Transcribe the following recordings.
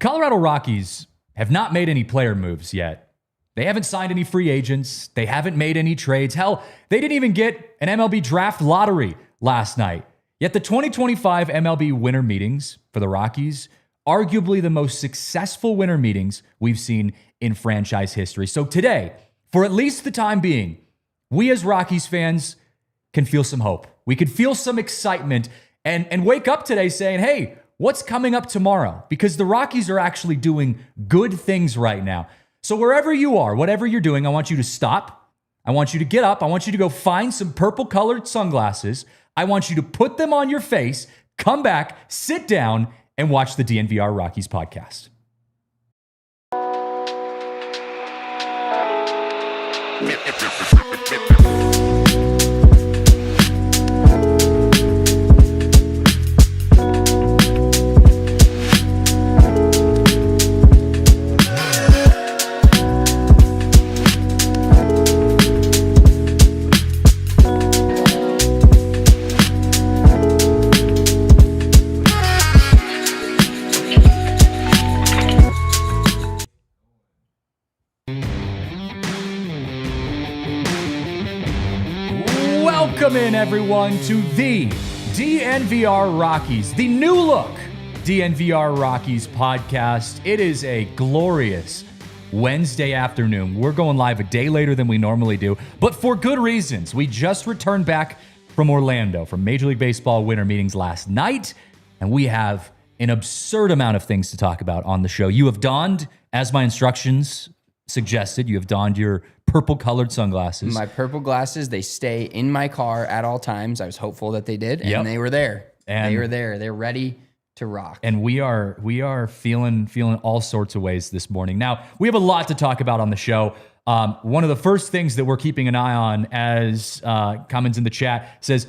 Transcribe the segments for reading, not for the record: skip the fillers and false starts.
Colorado Rockies have not made any player moves yet. They haven't signed any free agents. They haven't made any trades. Hell, they didn't even get an MLB draft lottery last night. Yet the 2025 MLB Winter Meetings for the Rockies, arguably the most successful winter meetings we've seen in franchise history. So today, for at least the time being, we as Rockies fans can feel some hope. We could feel some excitement and wake up today saying, hey, what's coming up tomorrow? Because the Rockies are actually doing good things right now. So wherever you are, whatever you're doing, I want you to stop. I want you to get up. I want you to go find some purple-colored sunglasses. I want you to put them on your face, come back, sit down, and watch the DNVR Rockies podcast. Welcome in, everyone, to the DNVR Rockies, the new look DNVR Rockies podcast. It is a glorious Wednesday afternoon. We're going live a day later than we normally do, but for good reasons. We just returned back from Orlando, from Major League Baseball winter meetings last night, and we have an absurd amount of things to talk about on the show. You have donned, as my instructions suggested, you have donned your purple-colored sunglasses. My purple glasses, they stay in my car at all times. I was hopeful that they did, and they were there. They were there. They're ready to rock. And we are feeling all sorts of ways this morning. Now, we have a lot to talk about on the show. One of the first things that we're keeping an eye on, as comments in the chat says,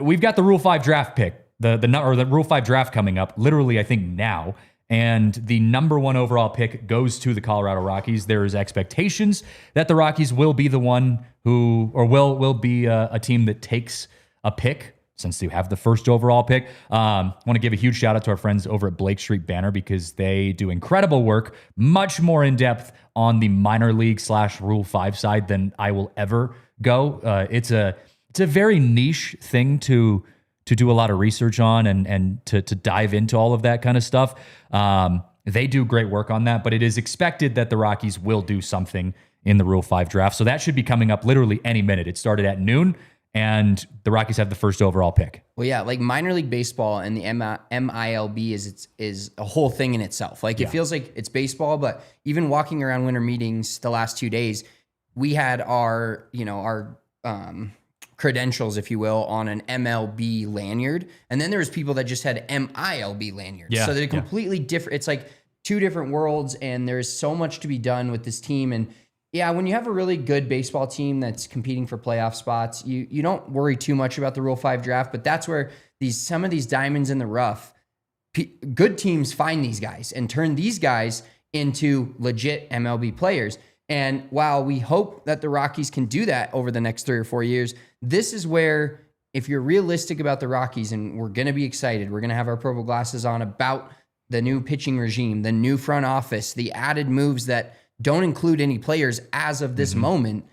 we've got the Rule 5 draft pick, the Rule 5 draft coming up, literally, I think, now. And the number one overall pick goes to the Colorado Rockies. There is expectations that the Rockies will be the one who, or will be a team that takes a pick since they have the first overall pick. I want to give a huge shout out to our friends over at Blake Street Banner because they do incredible work, much more in depth on the minor league / Rule 5 side than I will ever go. It's a very niche thing to do a lot of research on and to dive into all of that kind of stuff. They do great work on that, but it is expected that the Rockies will do something in the Rule 5 draft. So that should be coming up literally any minute. It started at noon, and the Rockies have the first overall pick. Well, yeah, like minor league baseball and the MILB is a whole thing in itself. Like it feels like it's baseball, but even walking around winter meetings the last 2 days, we had our credentials, if you will, on an MLB lanyard. And then there was people that just had MILB lanyards. Yeah, so they're completely different. It's like two different worlds, and there's so much to be done with this team. And yeah, when you have a really good baseball team that's competing for playoff spots, you don't worry too much about the Rule 5 draft, but that's where some of these diamonds in the rough, good teams find these guys and turn these guys into legit MLB players. And while we hope that the Rockies can do that over the next 3 or 4 years, this is where, if you're realistic about the Rockies, and we're going to be excited, we're going to have our purple glasses on about the new pitching regime, the new front office, the added moves that don't include any players as of this moment,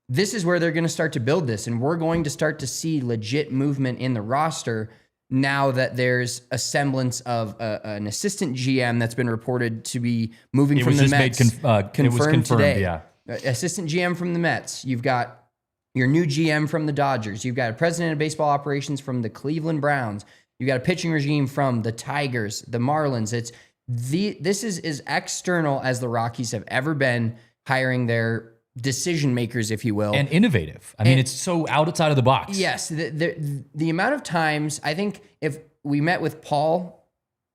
this is where they're going to start to build this. And we're going to start to see legit movement in the roster now that there's a semblance of an assistant GM that's been reported to be moving from the Mets. It was confirmed today. Yeah. Assistant GM from the Mets. You've got your new GM from the Dodgers. You've got a president of baseball operations from the Cleveland Browns. You've got a pitching regime from the Tigers, the Marlins. This is as external as the Rockies have ever been, hiring their decision makers, if you will. And innovative. I mean, it's so outside of the box. Yes. The amount of times, I think if we met with Paul,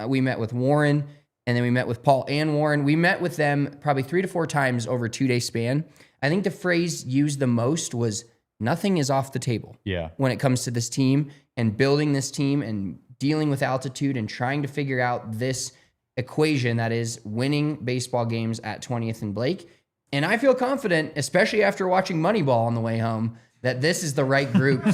we met with Warren, and then we met with Paul and Warren. We met with them probably 3 to 4 times over a 2-day span. I think the phrase used the most was nothing is off the table. Yeah. When it comes to this team and building this team and dealing with altitude and trying to figure out this equation that is winning baseball games at 20th and Blake. And I feel confident, especially after watching Moneyball on the way home, that this is the right group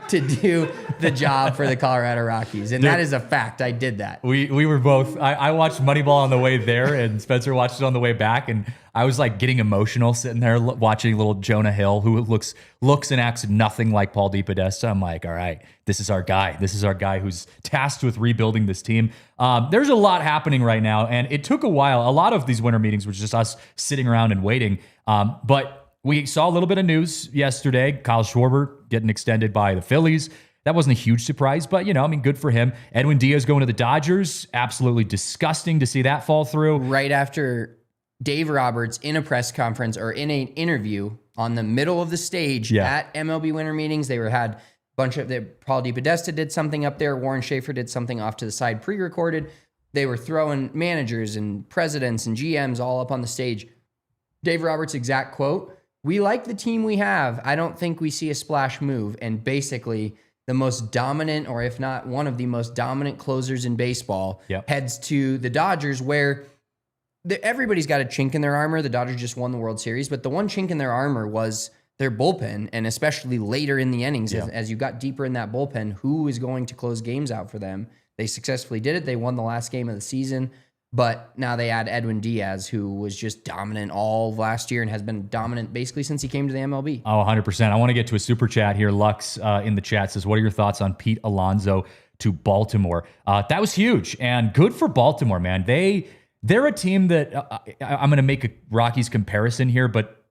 to do the job for the Colorado Rockies. And that is a fact. I did that. We were both, I watched Moneyball on the way there and Spencer watched it on the way back. And I was like getting emotional sitting there watching little Jonah Hill, who looks and acts nothing like Paul DePodesta. I'm like, all right, this is our guy. This is our guy who's tasked with rebuilding this team. There's a lot happening right now, and it took a while. A lot of these winter meetings was just us sitting around and waiting. But we saw a little bit of news yesterday. Kyle Schwarber getting extended by the Phillies. That wasn't a huge surprise, but, good for him. Edwin Diaz going to the Dodgers. Absolutely disgusting to see that fall through. Right after Dave Roberts in a press conference or in an interview on the middle of the stage at MLB Winter Meetings, they had a bunch of, Paul DePodesta did something up there. Warren Schaefer did something off to the side pre-recorded. They were throwing managers and presidents and GMs all up on the stage. Dave Roberts' exact quote, "We like the team we have. I don't think we see a splash move." And basically the most dominant, or if not one of the most dominant closers in baseball heads to the Dodgers, where everybody's got a chink in their armor. The Dodgers just won the World Series, but the one chink in their armor was their bullpen, and especially later in the innings, as you got deeper in that bullpen, who is going to close games out for them? They successfully did it. They won the last game of the season, but now they add Edwin Diaz, who was just dominant all of last year and has been dominant basically since he came to the MLB. Oh, 100%. I want to get to a super chat here. Lux in the chat says, what are your thoughts on Pete Alonso to Baltimore? That was huge, and good for Baltimore, man. They're a team that I'm going to make a Rockies comparison here, but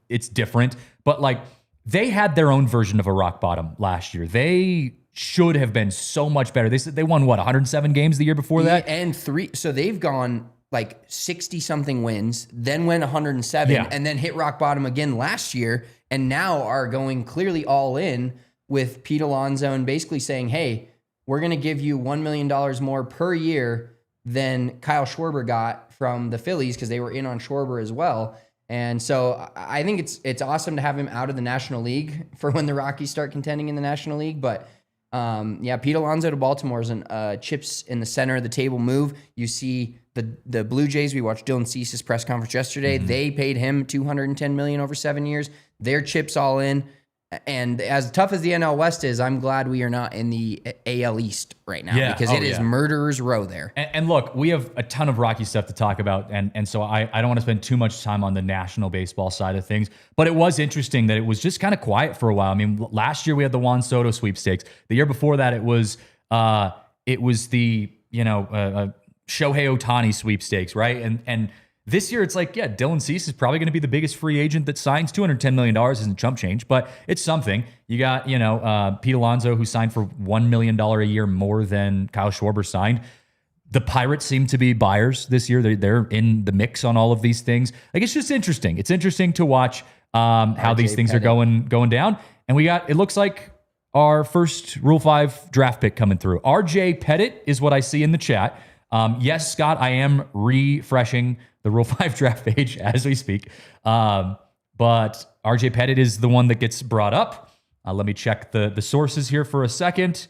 it's different. But like, they had their own version of a rock bottom last year. They should have been so much better. They said they won 107 games the year before that, and so they've gone like 60 something wins, then went 107, and then hit rock bottom again last year, and now are going clearly all in with Pete Alonso and basically saying, "Hey, we're going to give you $1 million more per year than Kyle Schwarber got from the Phillies," because they were in on Schwarber as well. And so I think it's awesome to have him out of the National League for when the Rockies start contending in the National League. But Pete Alonso to Baltimore is an chips in the center of the table move. You see the Blue Jays. We watched Dylan Cease's press conference yesterday. Mm-hmm. They paid him $210 million over 7 years. Their chips all in. And as tough as the NL West is, I'm glad we are not in the AL East right now because it is murderer's row there. And look, we have a ton of Rocky stuff to talk about, and so I don't want to spend too much time on the national baseball side of things, but it was interesting that it was just kind of quiet for a while. I mean, last year we had the Juan Soto sweepstakes. The year before that, it was the Shohei Ohtani sweepstakes, right? And this year, it's like, Dylan Cease is probably going to be the biggest free agent that signs. $210 million isn't chump change, but it's something. You got, Pete Alonso, who signed for $1 million a year more than Kyle Schwarber signed. The Pirates seem to be buyers this year. They're in the mix on all of these things. Like, it's just interesting. It's interesting to watch how these things are going down. And it looks like our first Rule 5 draft pick coming through. RJ Pettit is what I see in the chat. Yes, Scott, I am refreshing the Rule 5 draft page as we speak. But RJ Pettit is the one that gets brought up. Let me check the sources here for a second.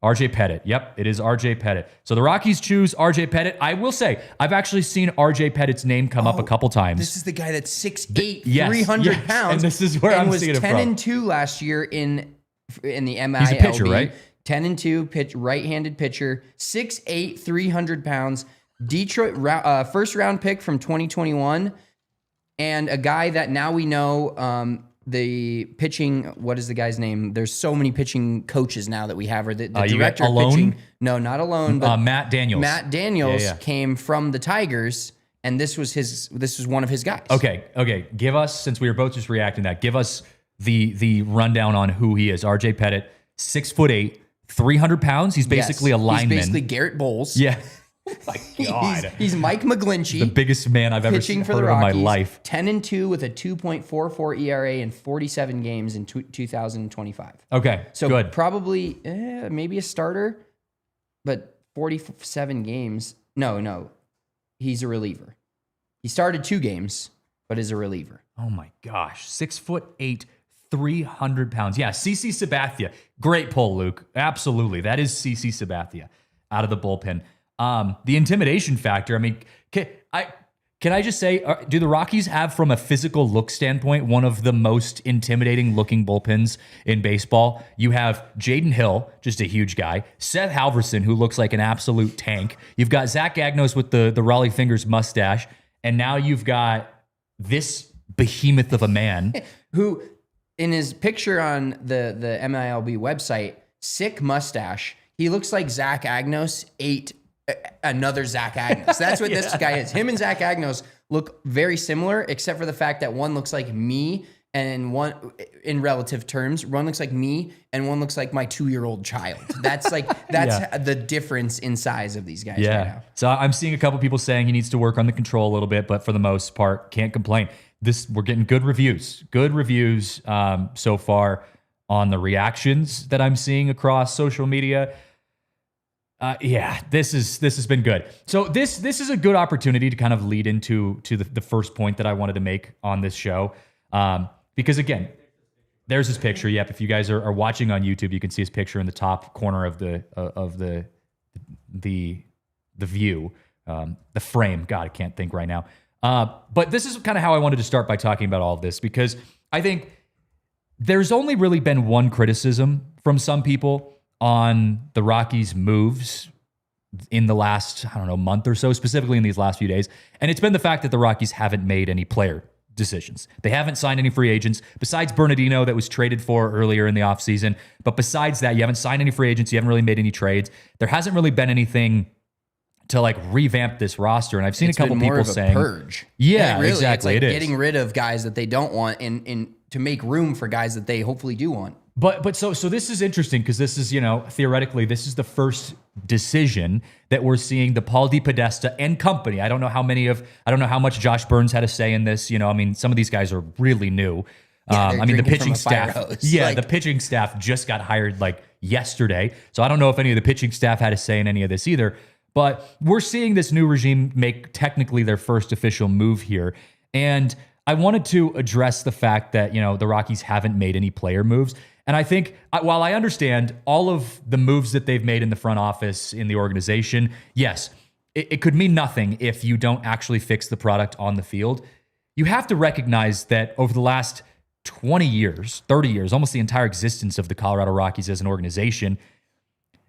RJ Pettit. Yep, it is RJ Pettit. So the Rockies choose RJ Pettit. I will say, I've actually seen RJ Pettit's name come up a couple times. This is the guy that's 6'8", 300 pounds. And this is where I'm seeing it from. And was 10-2 last year in the MILB. He's a pitcher, right? 10-2 right-handed pitcher, 6'8", 300 pounds. Detroit first round pick from 2021, and a guy that now we know the pitching. What is the guy's name? There's so many pitching coaches now that we have. Or the director of pitching. No, not alone. But Matt Daniels. Matt Daniels came from the Tigers, and this was one of his guys. Okay. Give us, since we were both just reacting to that, give us the rundown on who he is. RJ Pettit, 6'8", 300 pounds. He's basically a lineman. He's basically Garrett Bowles. Yeah. Oh my God. He's Mike McGlinchey. The biggest man I've ever pitching for heard the Rockies, in my life. 10-2 with a 2.44 ERA in 47 games in 2025. Okay, so good. Probably maybe a starter, but 47 games. No, he's a reliever. He started 2 games, but is a reliever. Oh my gosh, 6'8", 300 pounds. Yeah, CC Sabathia. Great pull, Luke. Absolutely, that is CC Sabathia out of the bullpen. The intimidation factor. I mean, Can I just say, do the Rockies have, from a physical look standpoint, one of the most intimidating looking bullpens in baseball? You have Jaden Hill, just a huge guy. Seth Halverson, who looks like an absolute tank. You've got Zach Agnos with the Raleigh Fingers mustache. And now you've got this behemoth of a man. Who, in his picture on the MLB website, sick mustache, he looks like Zach Agnos ate another Zach Agnos. That's what this guy is. Him and Zach Agnos look very similar, except for the fact that one looks like me, and one, in relative terms, one looks like me and one looks like my 2-year-old child. That's the difference in size of these guys right now. So I'm seeing a couple people saying he needs to work on the control a little bit, but for the most part, can't complain. We're getting good reviews so far on the reactions that I'm seeing across social media. This has been good. So this is a good opportunity to kind of lead into the first point that I wanted to make on this show. Because again, there's his picture. Yep. If you guys are watching on YouTube, you can see his picture in the top corner of the view, the frame. God, I can't think right now. But this is kind of how I wanted to start by talking about all of this, because I think there's only really been one criticism from some people on the Rockies' moves in the last, month or so, specifically in these last few days. And it's been the fact that the Rockies haven't made any player decisions. They haven't signed any free agents besides Bernardino that was traded for earlier in the offseason. But besides that, you haven't signed any free agents. You haven't really made any trades. There hasn't really been anything to like revamp this roster. And I've seen a couple people saying purge. Yeah, really, exactly. It's like getting rid of guys that they don't want and to make room for guys that they hopefully do want. But so this is interesting, because this is, theoretically, this is the first decision that we're seeing the Paul DePodesta and company. I don't know how much Josh Burns had a say in this. Some of these guys are really new. The pitching staff. The pitching staff just got hired like yesterday. So I don't know if any of the pitching staff had a say in any of this either. But we're seeing this new regime make technically their first official move here. And I wanted to address the fact that, the Rockies haven't made any player moves. And I think, while I understand all of the moves that they've made in the front office, in the organization, yes, it could mean nothing if you don't actually fix the product on the field. You have to recognize that over the last 20 years, 30 years, almost the entire existence of the Colorado Rockies as an organization,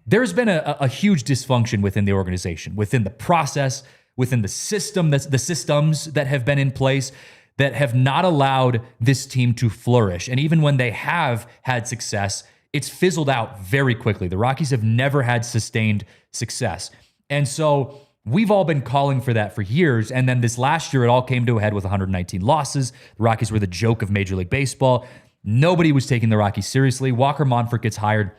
there's been a huge dysfunction within the organization, within the process, within the systems that have been in place, that have not allowed this team to flourish. And even when they have had success, it's fizzled out very quickly. The Rockies have never had sustained success. And so we've all been calling for that for years. And then this last year, it all came to a head with 119 losses. The Rockies were the joke of Major League Baseball. Nobody was taking the Rockies seriously. Walker Monfort gets hired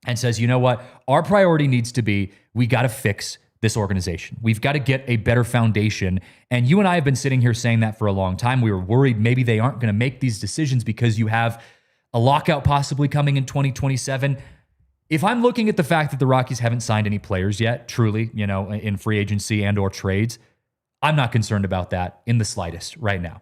and says, you know what? Our priority needs to be, we got to fix this organization. We've got to get a better foundation. And you and I have been sitting here saying that for a long time. We were worried maybe they aren't going to make these decisions because you have a lockout possibly coming in 2027. If I'm looking at the fact that the Rockies haven't signed any players yet, truly, in free agency and or trades, I'm not concerned about that in the slightest right now.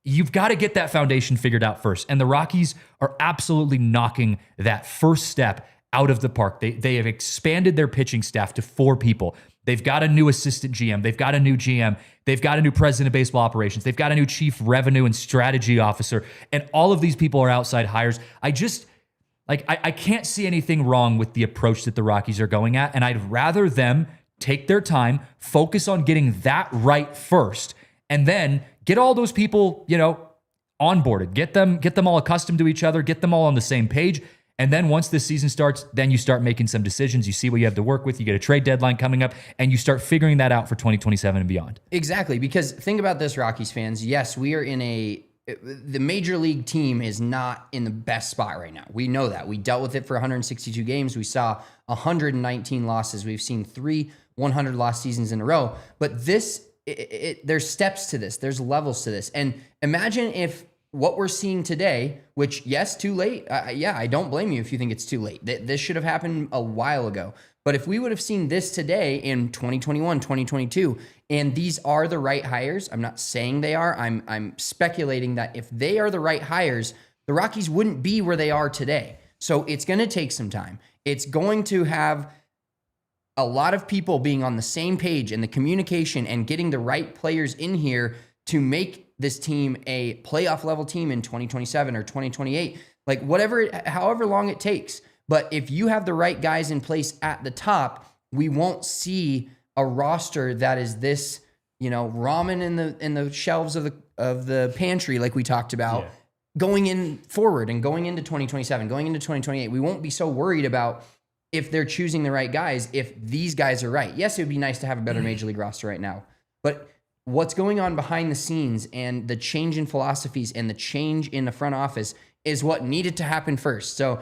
You've got to get that foundation figured out first. And the Rockies are absolutely knocking that first step out of the park. They have expanded their pitching staff to 4 people. They've got a new assistant GM. They've got a new GM. They've got a new president of baseball operations. They've got a new chief revenue and strategy officer. And all of these people are outside hires. I can't see anything wrong with the approach that the Rockies are going at. And I'd rather them take their time, focus on getting that right first, and then get all those people, onboarded. Get them all accustomed to each other. Get them all on the same page. And then once this season starts, then you start making some decisions. You see what you have to work with. You get a trade deadline coming up, and you start figuring that out for 2027 and beyond. Exactly, because think about this, Rockies fans. Yes, we are the major league team is not in the best spot right now. We know that. We dealt with it for 162 games. We saw 119 losses. We've seen 3 100-loss seasons in a row. But there's steps to this. There's levels to this. And imagine if what we're seeing today, which, yes, too late. I don't blame you if you think it's too late. This should have happened a while ago. But if we would have seen this today in 2021, 2022, and these are the right hires, I'm not saying they are. I'm speculating that if they are the right hires, the Rockies wouldn't be where they are today. So it's going to take some time. It's going to have a lot of people being on the same page and the communication and getting the right players in here to make this team a playoff level team in 2027 or 2028, like however long it takes. But if you have the right guys in place at the top, we won't see a roster that is this, ramen in the shelves of the pantry, like we talked about, going in forward and going into 2027, going into 2028. We won't be so worried about if they're choosing the right guys, if these guys are right. Yes, it would be nice to have a better major league roster right now, but what's going on behind the scenes and the change in philosophies and the change in the front office is what needed to happen first. So,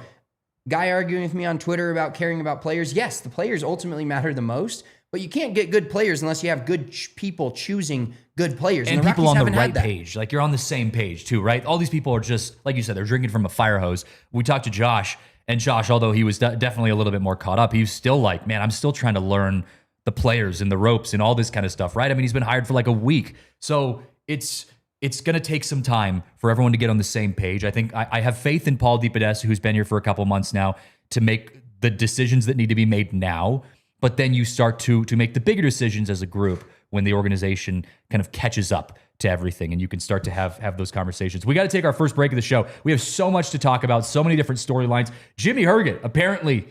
guy arguing with me on Twitter about caring about players. Yes, the players ultimately matter the most, but you can't get good players unless you have good people choosing good players. And people on the right page. Like, you're on the same page too, right? All these people are just, like you said, they're drinking from a fire hose. We talked to Josh, and Josh, although he was definitely a little bit more caught up, he was still like, man, I'm still trying to learn the players and the ropes and all this kind of stuff, right? I mean, he's been hired for like a week. So it's going to take some time for everyone to get on the same page. I think I have faith in Paul DePodesta, who's been here for a couple of months now, to make the decisions that need to be made now. But then you start to make the bigger decisions as a group when the organization kind of catches up to everything, and you can start to have those conversations. We got to take our first break of the show. We have so much to talk about, so many different storylines. Jimmy Herget apparently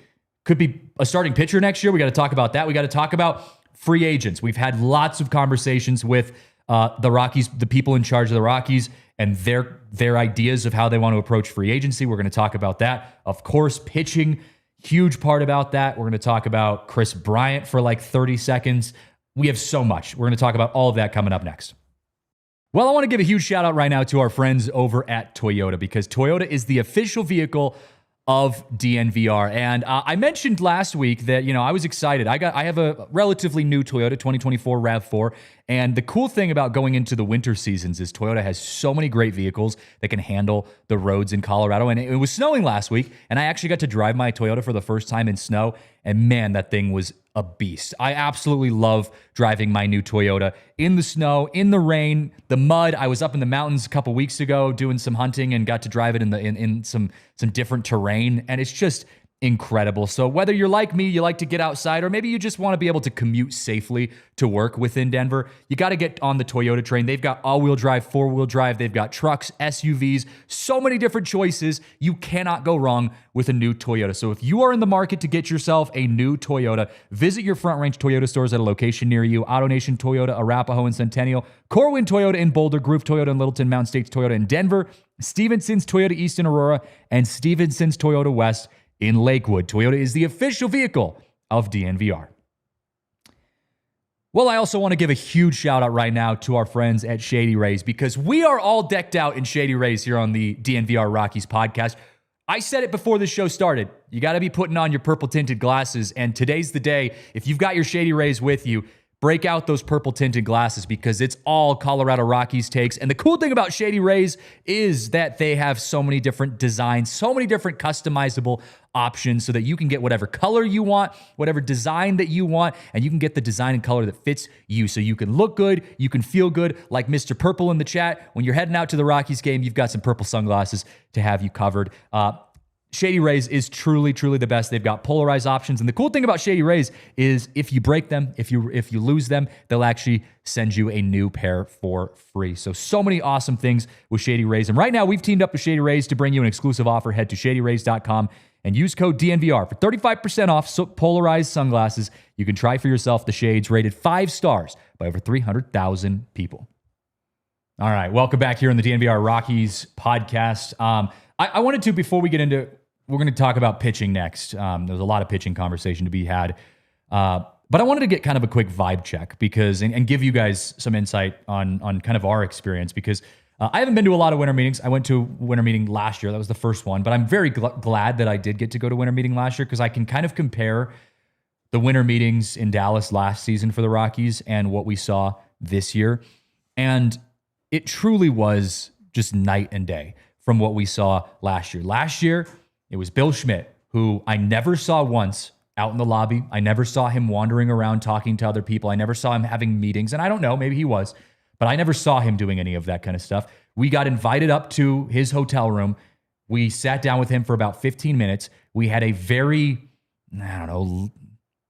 could be a starting pitcher next year. We got to talk about that. We got to talk about free agents. We've had lots of conversations with the Rockies, the people in charge of the Rockies, and their ideas of how they want to approach free agency. We're going to talk about that. Of course, pitching, huge part about that. We're going to talk about Kris Bryant for like 30 seconds. We have so much. We're going to talk about all of that coming up next. Well, I want to give a huge shout out right now to our friends over at Toyota, because Toyota is the official vehicle of DNVR. And I mentioned last week that, I was excited. I have a relatively new Toyota 2024 RAV4. And the cool thing about going into the winter seasons is Toyota has so many great vehicles that can handle the roads in Colorado. And it was snowing last week, and I actually got to drive my Toyota for the first time in snow. And man, that thing was a beast. I absolutely love driving my new Toyota in the snow, in the rain, the mud. I was up in the mountains a couple weeks ago doing some hunting and got to drive it in some different terrain, and it's just incredible. So whether you're like me, you like to get outside, or maybe you just want to be able to commute safely to work within Denver, you got to get on the Toyota train. They've got all-wheel drive, four-wheel drive. They've got trucks, SUVs, so many different choices. You cannot go wrong with a new Toyota. So if you are in the market to get yourself a new Toyota, visit your Front Range Toyota stores at a location near you. AutoNation Toyota, Arapahoe and Centennial, Corwin Toyota in Boulder, Groove Toyota in Littleton, Mountain States Toyota in Denver, Stevenson's Toyota East in Aurora, and Stevenson's Toyota West in Lakewood. Toyota is the official vehicle of DNVR. Well, I also want to give a huge shout out right now to our friends at Shady Rays, because we are all decked out in Shady Rays here on the DNVR Rockies podcast. I said it before the show started. You got to be putting on your purple tinted glasses, and today's the day. If you've got your Shady Rays with you, break out those purple tinted glasses, because it's all Colorado Rockies takes. And the cool thing about Shady Rays is that they have so many different designs, so many different customizable options, so that you can get whatever color you want, whatever design that you want, and you can get the design and color that fits you, so you can look good, you can feel good. Like Mr. Purple in the chat, when you're heading out to the Rockies game, you've got some purple sunglasses to have you covered. Shady Rays is truly, truly the best. They've got polarized options. And the cool thing about Shady Rays is if you break them, if you lose them, they'll actually send you a new pair for free. So many awesome things with Shady Rays. And right now, we've teamed up with Shady Rays to bring you an exclusive offer. Head to shadyrays.com and use code DNVR for 35% off polarized sunglasses. You can try for yourself the shades rated 5 stars by over 300,000 people. All right, welcome back here on the DNVR Rockies podcast. I wanted to, before we get into, we're going to talk about pitching next. There's a lot of pitching conversation to be had. But I wanted to get kind of a quick vibe check, because, and give you guys some insight on kind of our experience, because I haven't been to a lot of winter meetings. I went to a winter meeting last year. That was the first one, but I'm very glad that I did get to go to winter meeting last year, because I can kind of compare the winter meetings in Dallas last season for the Rockies and what we saw this year. And it truly was just night and day from what we saw last year. Last year, it was Bill Schmidt, who I never saw once out in the lobby. I never saw him wandering around talking to other people. I never saw him having meetings. And I don't know, maybe he was, but I never saw him doing any of that kind of stuff. We got invited up to his hotel room. We sat down with him for about 15 minutes. We had a very, I don't know,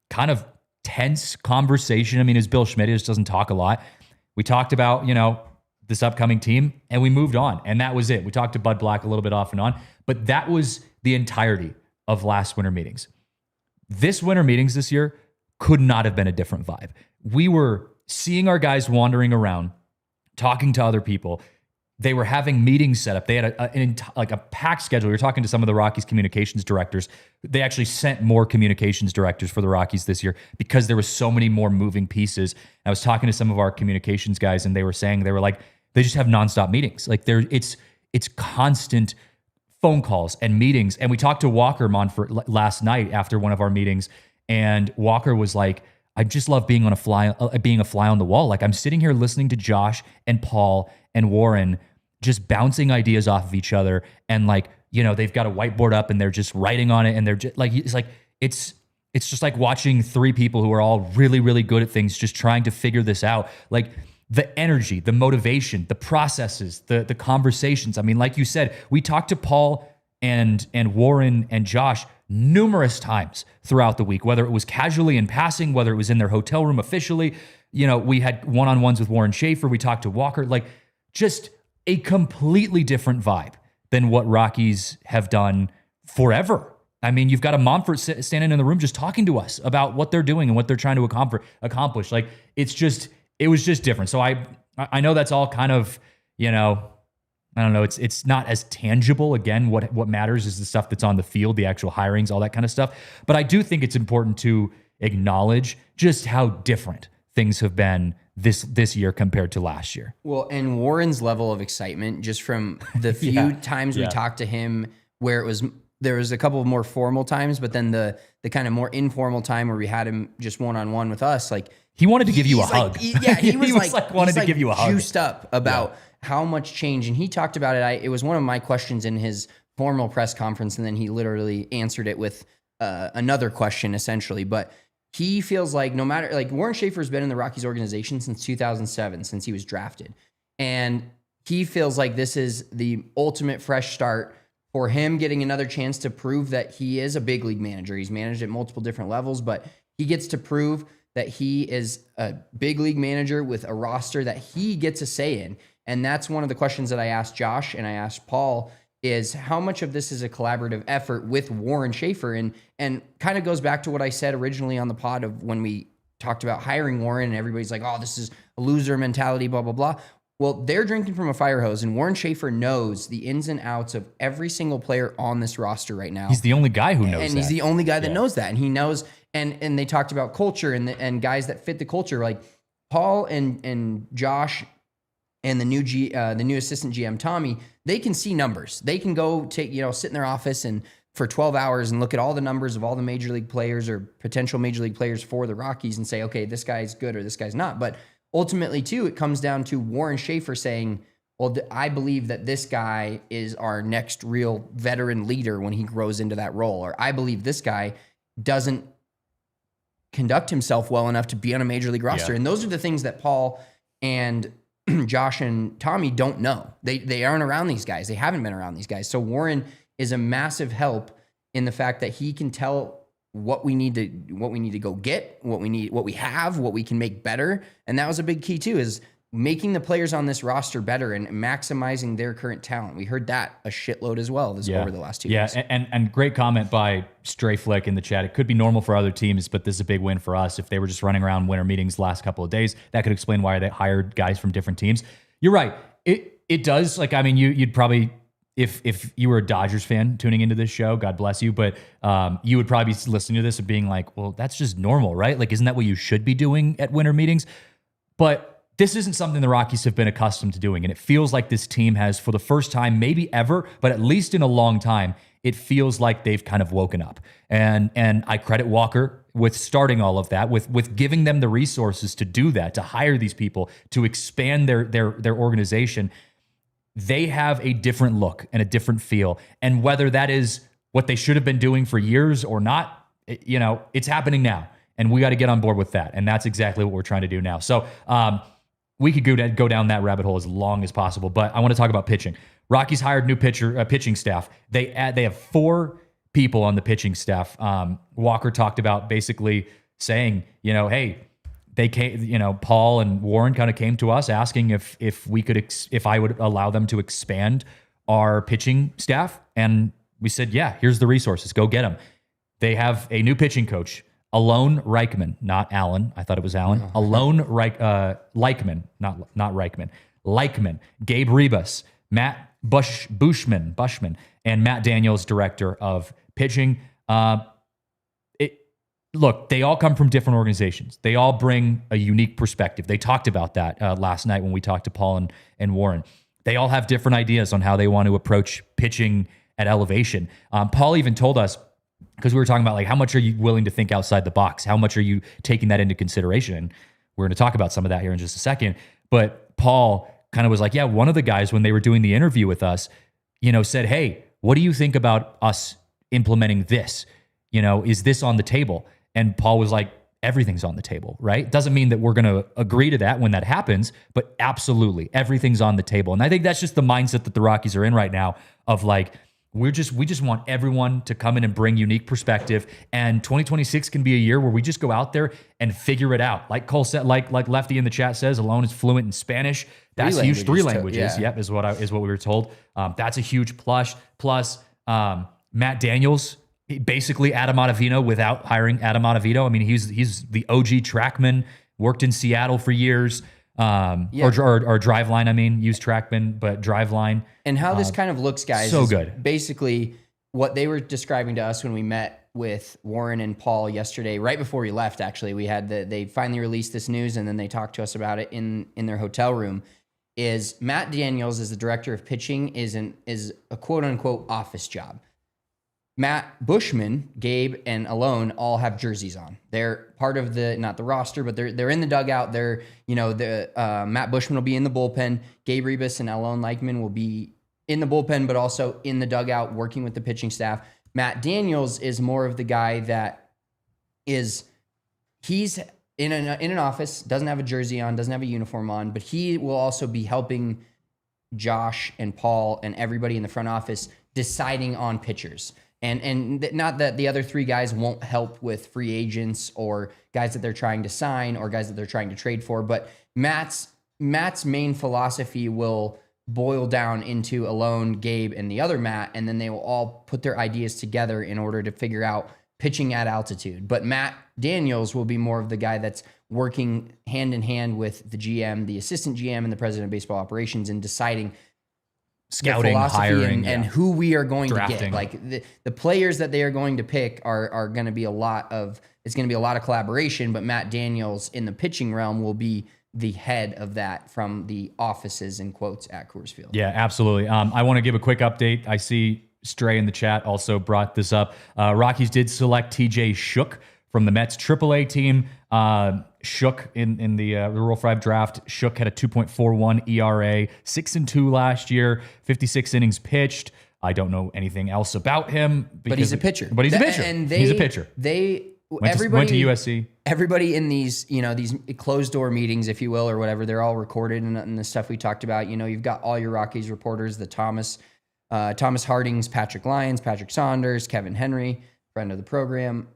kind of tense conversation. I mean, as Bill Schmidt, he just doesn't talk a lot. We talked about, this upcoming team, and we moved on. And that was it. We talked to Bud Black a little bit off and on, but that was the entirety of last winter meetings. This winter meetings this year could not have been a different vibe. We were seeing our guys wandering around, talking to other people. They were having meetings set up. They had a packed schedule. We were talking to some of the Rockies communications directors. They actually sent more communications directors for the Rockies this year because there was so many more moving pieces. I was talking to some of our communications guys, and they were saying, they were like, they just have nonstop meetings. Like it's constant phone calls and meetings. And we talked to Walker Monfort last night after one of our meetings, and Walker was like, I just love being a fly on the wall. Like, I'm sitting here listening to Josh and Paul and Warren just bouncing ideas off of each other, and they've got a whiteboard up and they're just writing on it, and they're just it's just like watching three people who are all really, really good at things just trying to figure this out. Like, the energy, the motivation, the processes, the conversations. I mean, like you said, we talked to Paul and Warren and Josh numerous times throughout the week, whether it was casually in passing, whether it was in their hotel room officially. We had one-on-ones with Warren Schaefer. We talked to Walker, just a completely different vibe than what Rockies have done forever. I mean, you've got a Monfort standing in the room just talking to us about what they're doing and what they're trying to accomplish. It was just different. So I know that's all kind of, I don't know. It's not as tangible. Again, what matters is the stuff that's on the field, the actual hirings, all that kind of stuff. But I do think it's important to acknowledge just how different things have been this year compared to last year. Well, and Warren's level of excitement, just from the few times we talked to him, where there was a couple of more formal times, but then the kind of more informal time where we had him just one-on-one with us, he wanted to give you a hug. He wanted to give you a hug. Juiced up about how much change. And he talked about it. It was one of my questions in his formal press conference, and then he literally answered it with another question, essentially. But he feels like no matter, Warren Schaefer's been in the Rockies organization since 2007, since he was drafted. And he feels like this is the ultimate fresh start for him, getting another chance to prove that he is a big league manager. He's managed at multiple different levels, but he gets to prove that he is a big league manager with a roster that he gets a say in. And that's one of the questions that I asked Josh and I asked Paul, is how much of this is a collaborative effort with Warren Schaefer? And kind of goes back to what I said originally on the pod of when we talked about hiring Warren, and everybody's like, oh, this is a loser mentality, blah, blah, blah. Well, they're drinking from a fire hose, and Warren Schaefer knows the ins and outs of every single player on this roster right now. He's the only guy who knows that. And he's the only guy that knows that. And he knows, and they talked about culture and guys that fit the culture. Like Paul and Josh and the new assistant GM, Tommy, they can see numbers. They can go sit in their office and for 12 hours and look at all the numbers of all the major league players or potential major league players for the Rockies and say, okay, this guy's good or this guy's not. But ultimately, too, it comes down to Warren Schaefer saying, well, I believe that this guy is our next real veteran leader when he grows into that role. Or I believe this guy doesn't conduct himself well enough to be on a major league roster. Yeah. And those are the things that Paul and Josh and Tommy don't know. They aren't around these guys. They haven't been around these guys. So Warren is a massive help in the fact that he can tell what we need to go get, what we have, what we can make better. And that was a big key too, is making the players on this roster better and maximizing their current talent. We heard that a shitload as well over the last 2 years. Yeah, and great comment by Stray Flick in the chat. It could be normal for other teams, but this is a big win for us. If they were just running around winter meetings the last couple of days, that could explain why they hired guys from different teams. You're right. It does. You'd probably, if you were a Dodgers fan tuning into this show, God bless you, but you would probably be listening to this and being like, well, that's just normal, right? Like, isn't that what you should be doing at winter meetings? But this isn't something the Rockies have been accustomed to doing, and it feels like this team has, for the first time, maybe ever, but at least in a long time, it feels like they've kind of woken up. And I credit Walker with starting all of that, with giving them the resources to do that, to hire these people, to expand their organization. They have a different look and a different feel. And whether that is what they should have been doing for years or not, it's happening now. And we got to get on board with that. And that's exactly what we're trying to do now. So we could go down that rabbit hole as long as possible. But I want to talk about pitching. Rockies hired new pitching staff. They have 4 people on the pitching staff. Walker talked about basically saying, hey, they came, Paul and Warren kind of came to us asking if we could, if I would allow them to expand our pitching staff. And we said, yeah, here's the resources. Go get them. They have a new pitching coach, Alone Reichman, not Allen. I thought it was Allen. Alone Reichman, not Reichman. Leichman, Gabe Rebus, Matt Bushman, and Matt Daniels, director of pitching. Look, they all come from different organizations. They all bring a unique perspective. They talked about that last night when we talked to Paul and Warren. They all have different ideas on how they want to approach pitching at elevation. Paul even told us, because we were talking about like, how much are you willing to think outside the box? How much are you taking that into consideration? And we're going to talk about some of that here in just a second. But Paul kind of was like, yeah, one of the guys, when they were doing the interview with us, said, hey, what do you think about us implementing this? Is this on the table? And Paul was like, everything's on the table, right? Doesn't mean that we're going to agree to that when that happens, but absolutely everything's on the table. And I think that's just the mindset that the Rockies are in right now of like, we just want everyone to come in and bring unique perspective. And 2026 can be a year where we just go out there and figure it out. Like Cole said, like Lefty in the chat says, Alone is fluent in Spanish. That's huge. 3 languages. Yep, is what we were told. That's a huge plus. Plus, Matt Daniels, basically Adam Ottavino without hiring Adam Ottavino. I mean, he's the OG TrackMan, worked in Seattle for years. Or Driveline, I mean, use TrackMan, but Driveline. And how this kind of looks, guys, so is good. Basically what they were describing to us when we met with Warren and Paul yesterday, right before we left, actually, they finally released this news and then they talked to us about it in their hotel room, is Matt Daniels as the director of pitching is a quote unquote office job. Matt Bushman, Gabe, and Alone all have jerseys on. They're part of not the roster, but they're in the dugout. Matt Bushman will be in the bullpen. Gabe Rebus and Alone Leichman will be in the bullpen, but also in the dugout working with the pitching staff. Matt Daniels is more of the guy that he's in an office, doesn't have a jersey on, doesn't have a uniform on, but he will also be helping Josh and Paul and everybody in the front office deciding on pitchers. And not that the other 3 guys won't help with free agents or guys that they're trying to sign or guys that they're trying to trade for, but Matt's main philosophy will boil down into Alone, Gabe, and the other Matt, and then they will all put their ideas together in order to figure out pitching at altitude. But Matt Daniels will be more of the guy that's working hand in hand with the GM, the assistant GM, and the president of baseball operations in deciding scouting, hiring, and who we are going drafting. to get. Like the players that they are going to pick are going to be it's going to be a lot of collaboration, but Matt Daniels in the pitching realm will be the head of that from the offices in quotes at Coors Field. Yeah, absolutely. I want to give a quick update. I see Stray in the chat also brought this up. Rockies did select TJ Shook from the Mets AAA team. Shook in the Rule 5 draft. Shook had a 2.41 ERA, 6-2 last year, 56 innings pitched. I don't know anything else about him. But he's a pitcher. He's a pitcher. Went to USC. Everybody in these closed door meetings, if you will, or whatever, they're all recorded and the stuff we talked about. You've got all your Rockies reporters, the Thomas Hardings, Patrick Lyons, Patrick Saunders, Kevin Henry, friend of the program.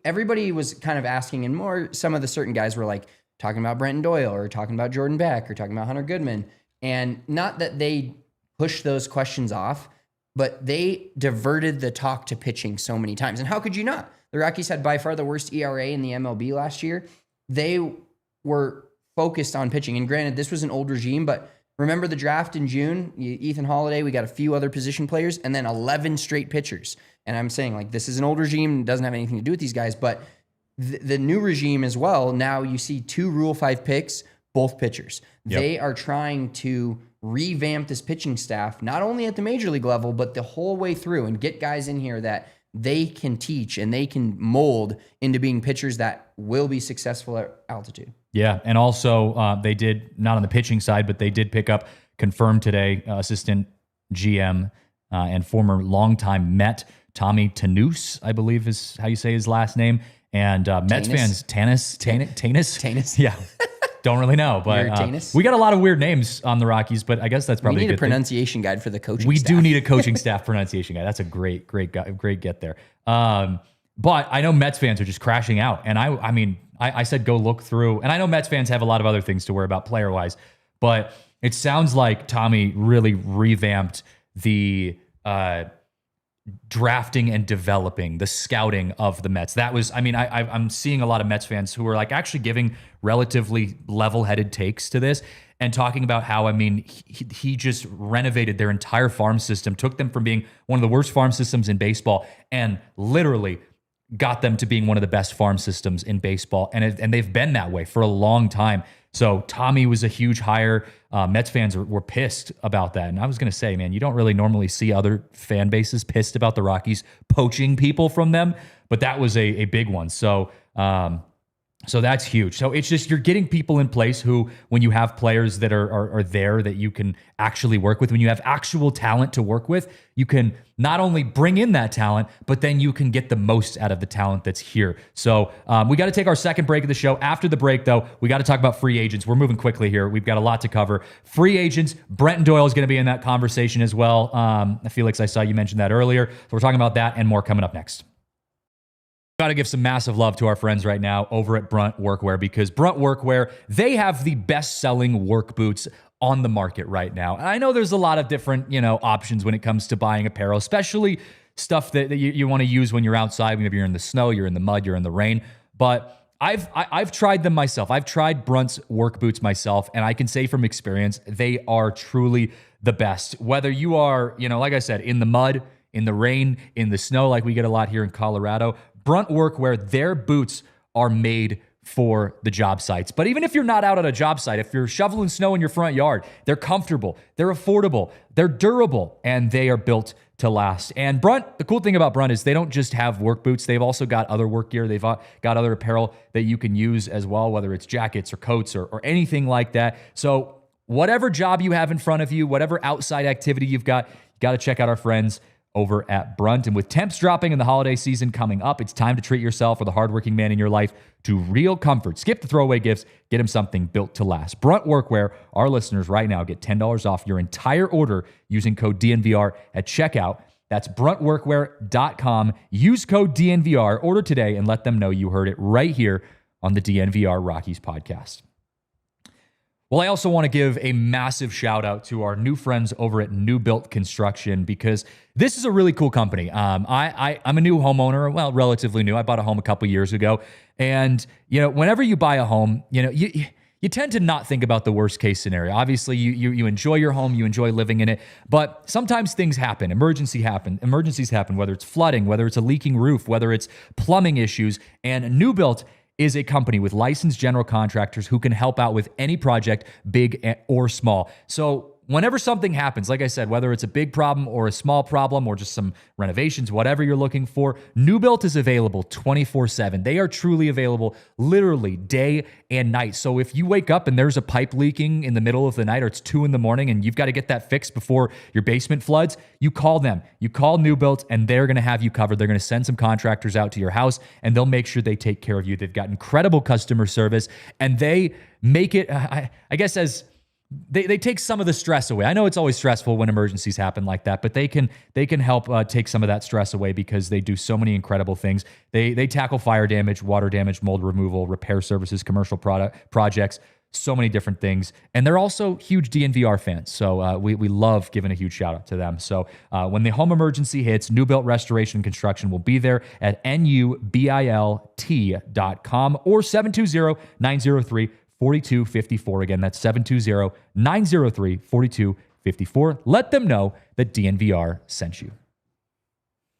Everybody was kind of asking, and some of the certain guys were like talking about Brenton Doyle or talking about Jordan Beck or talking about Hunter Goodman. And not that they pushed those questions off, but they diverted the talk to pitching so many times. And how could you not? The Rockies had by far the worst ERA in the MLB last year. They were focused on pitching. And granted, this was an old regime, but remember the draft in June? Ethan Holiday, we got a few other position players, and then 11 straight pitchers. And I'm saying, like, this is an old regime, doesn't have anything to do with these guys, but the new regime as well, now you see 2 Rule 5 picks, both pitchers. Yep. They are trying to revamp this pitching staff, not only at the major league level, but the whole way through, and get guys in here that they can teach and they can mold into being pitchers that will be successful at altitude. Yeah, and also they did, not on the pitching side, but they did pick up, confirmed today, assistant GM and former longtime Met, Tommy Tanous, I believe is how you say his last name. And Mets fans, Tanous? Yeah. Don't really know, but we got a lot of weird names on the Rockies, but I guess that's probably we need a pronunciation guide for the coaching we staff. do need a coaching staff pronunciation guide. That's a great get there. But I know Mets fans are just crashing out. And I mean, I said go look through. And I know Mets fans have a lot of other things to worry about player-wise. But it sounds like Tommy really revamped the drafting and developing, the scouting of the Mets. That was, I mean, I'm seeing a lot of Mets fans who are like actually giving relatively level-headed takes to this and talking about how, I mean, he just renovated their entire farm system, took them from being one of the worst farm systems in baseball and literally got them to being one of the best farm systems in baseball. And they've been that way for a long time. So Tommy was a huge hire. Mets fans were pissed about that. And I was going to say, man, you don't really normally see other fan bases pissed about the Rockies poaching people from them, but that was a big one. So that's huge. So it's just, you're getting people in place who, when you have players that are there that you can actually work with, when you have actual talent to work with, you can not only bring in that talent, but then you can get the most out of the talent that's here. So we got to take our second break of the show. After the break, though, we got to talk about free agents. We're moving quickly here. We've got a lot to cover. Free agents, Brenton Doyle is going to be in that conversation as well. Felix, I saw you mention that earlier. So we're talking about that and more coming up next. Got to give some massive love to our friends right now over at Brunt Workwear, because Brunt Workwear, they have the best-selling work boots on the market right now. And I know there's a lot of different, options when it comes to buying apparel, especially stuff that you want to use when you're outside, maybe you're in the snow, you're in the mud, you're in the rain. But I've tried them myself. I've tried Brunt's work boots myself, and I can say from experience, they are truly the best. Whether you are, like I said, in the mud, in the rain, in the snow, like we get a lot here in Colorado, Brunt Workwear, their boots are made for the job sites. But even if you're not out at a job site, if you're shoveling snow in your front yard, they're comfortable, they're affordable, they're durable, and they are built to last. And Brunt, the cool thing about Brunt is they don't just have work boots. They've also got other work gear. They've got other apparel that you can use as well, whether it's jackets or coats or anything like that. So whatever job you have in front of you, whatever outside activity you've got, you got to check out our friends over at Brunt. And with temps dropping and the holiday season coming up, it's time to treat yourself or the hardworking man in your life to real comfort. Skip the throwaway gifts. Get him something built to last. Brunt Workwear, our listeners right now get $10 off your entire order using code DNVR at checkout. That's bruntworkwear.com. Use code DNVR. Order today and let them know you heard it right here on the DNVR Rockies podcast. Well, I also want to give a massive shout out to our new friends over at New Built Construction, because this is a really cool company. I'm a new homeowner, well, relatively new. I bought a home a couple years ago. And, whenever you buy a home, you tend to not think about the worst case scenario. Obviously, you enjoy your home, you enjoy living in it, but sometimes things happen. Emergencies happen, whether it's flooding, whether it's a leaking roof, whether it's plumbing issues. And New Built is a company with licensed general contractors who can help out with any project, big or small. So whenever something happens, like I said, whether it's a big problem or a small problem or just some renovations, whatever you're looking for, New Built is available 24/7. They are truly available literally day and night. So if you wake up and there's a pipe leaking in the middle of the night, or it's 2 a.m. and you've got to get that fixed before your basement floods, you call them. You call New Built and they're going to have you covered. They're going to send some contractors out to your house and they'll make sure they take care of you. They've got incredible customer service and they make it, I guess, as They take some of the stress away. I know it's always stressful when emergencies happen like that, but they can help take some of that stress away because they do so many incredible things. They tackle fire damage, water damage, mold removal, repair services, commercial projects, so many different things. And they're also huge DNVR fans, so we love giving a huge shout out to them. So when the home emergency hits, New Built Restoration and Construction will be there at nubilt.com or 720-903-4254. Again, that's 720-903-4254. Let them know that DNVR sent you.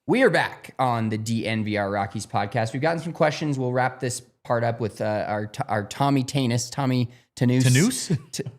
We are back on the DNVR Rockies podcast. We've gotten some questions. We'll wrap this part up with our Tommy Tanis, Tommy Tanous,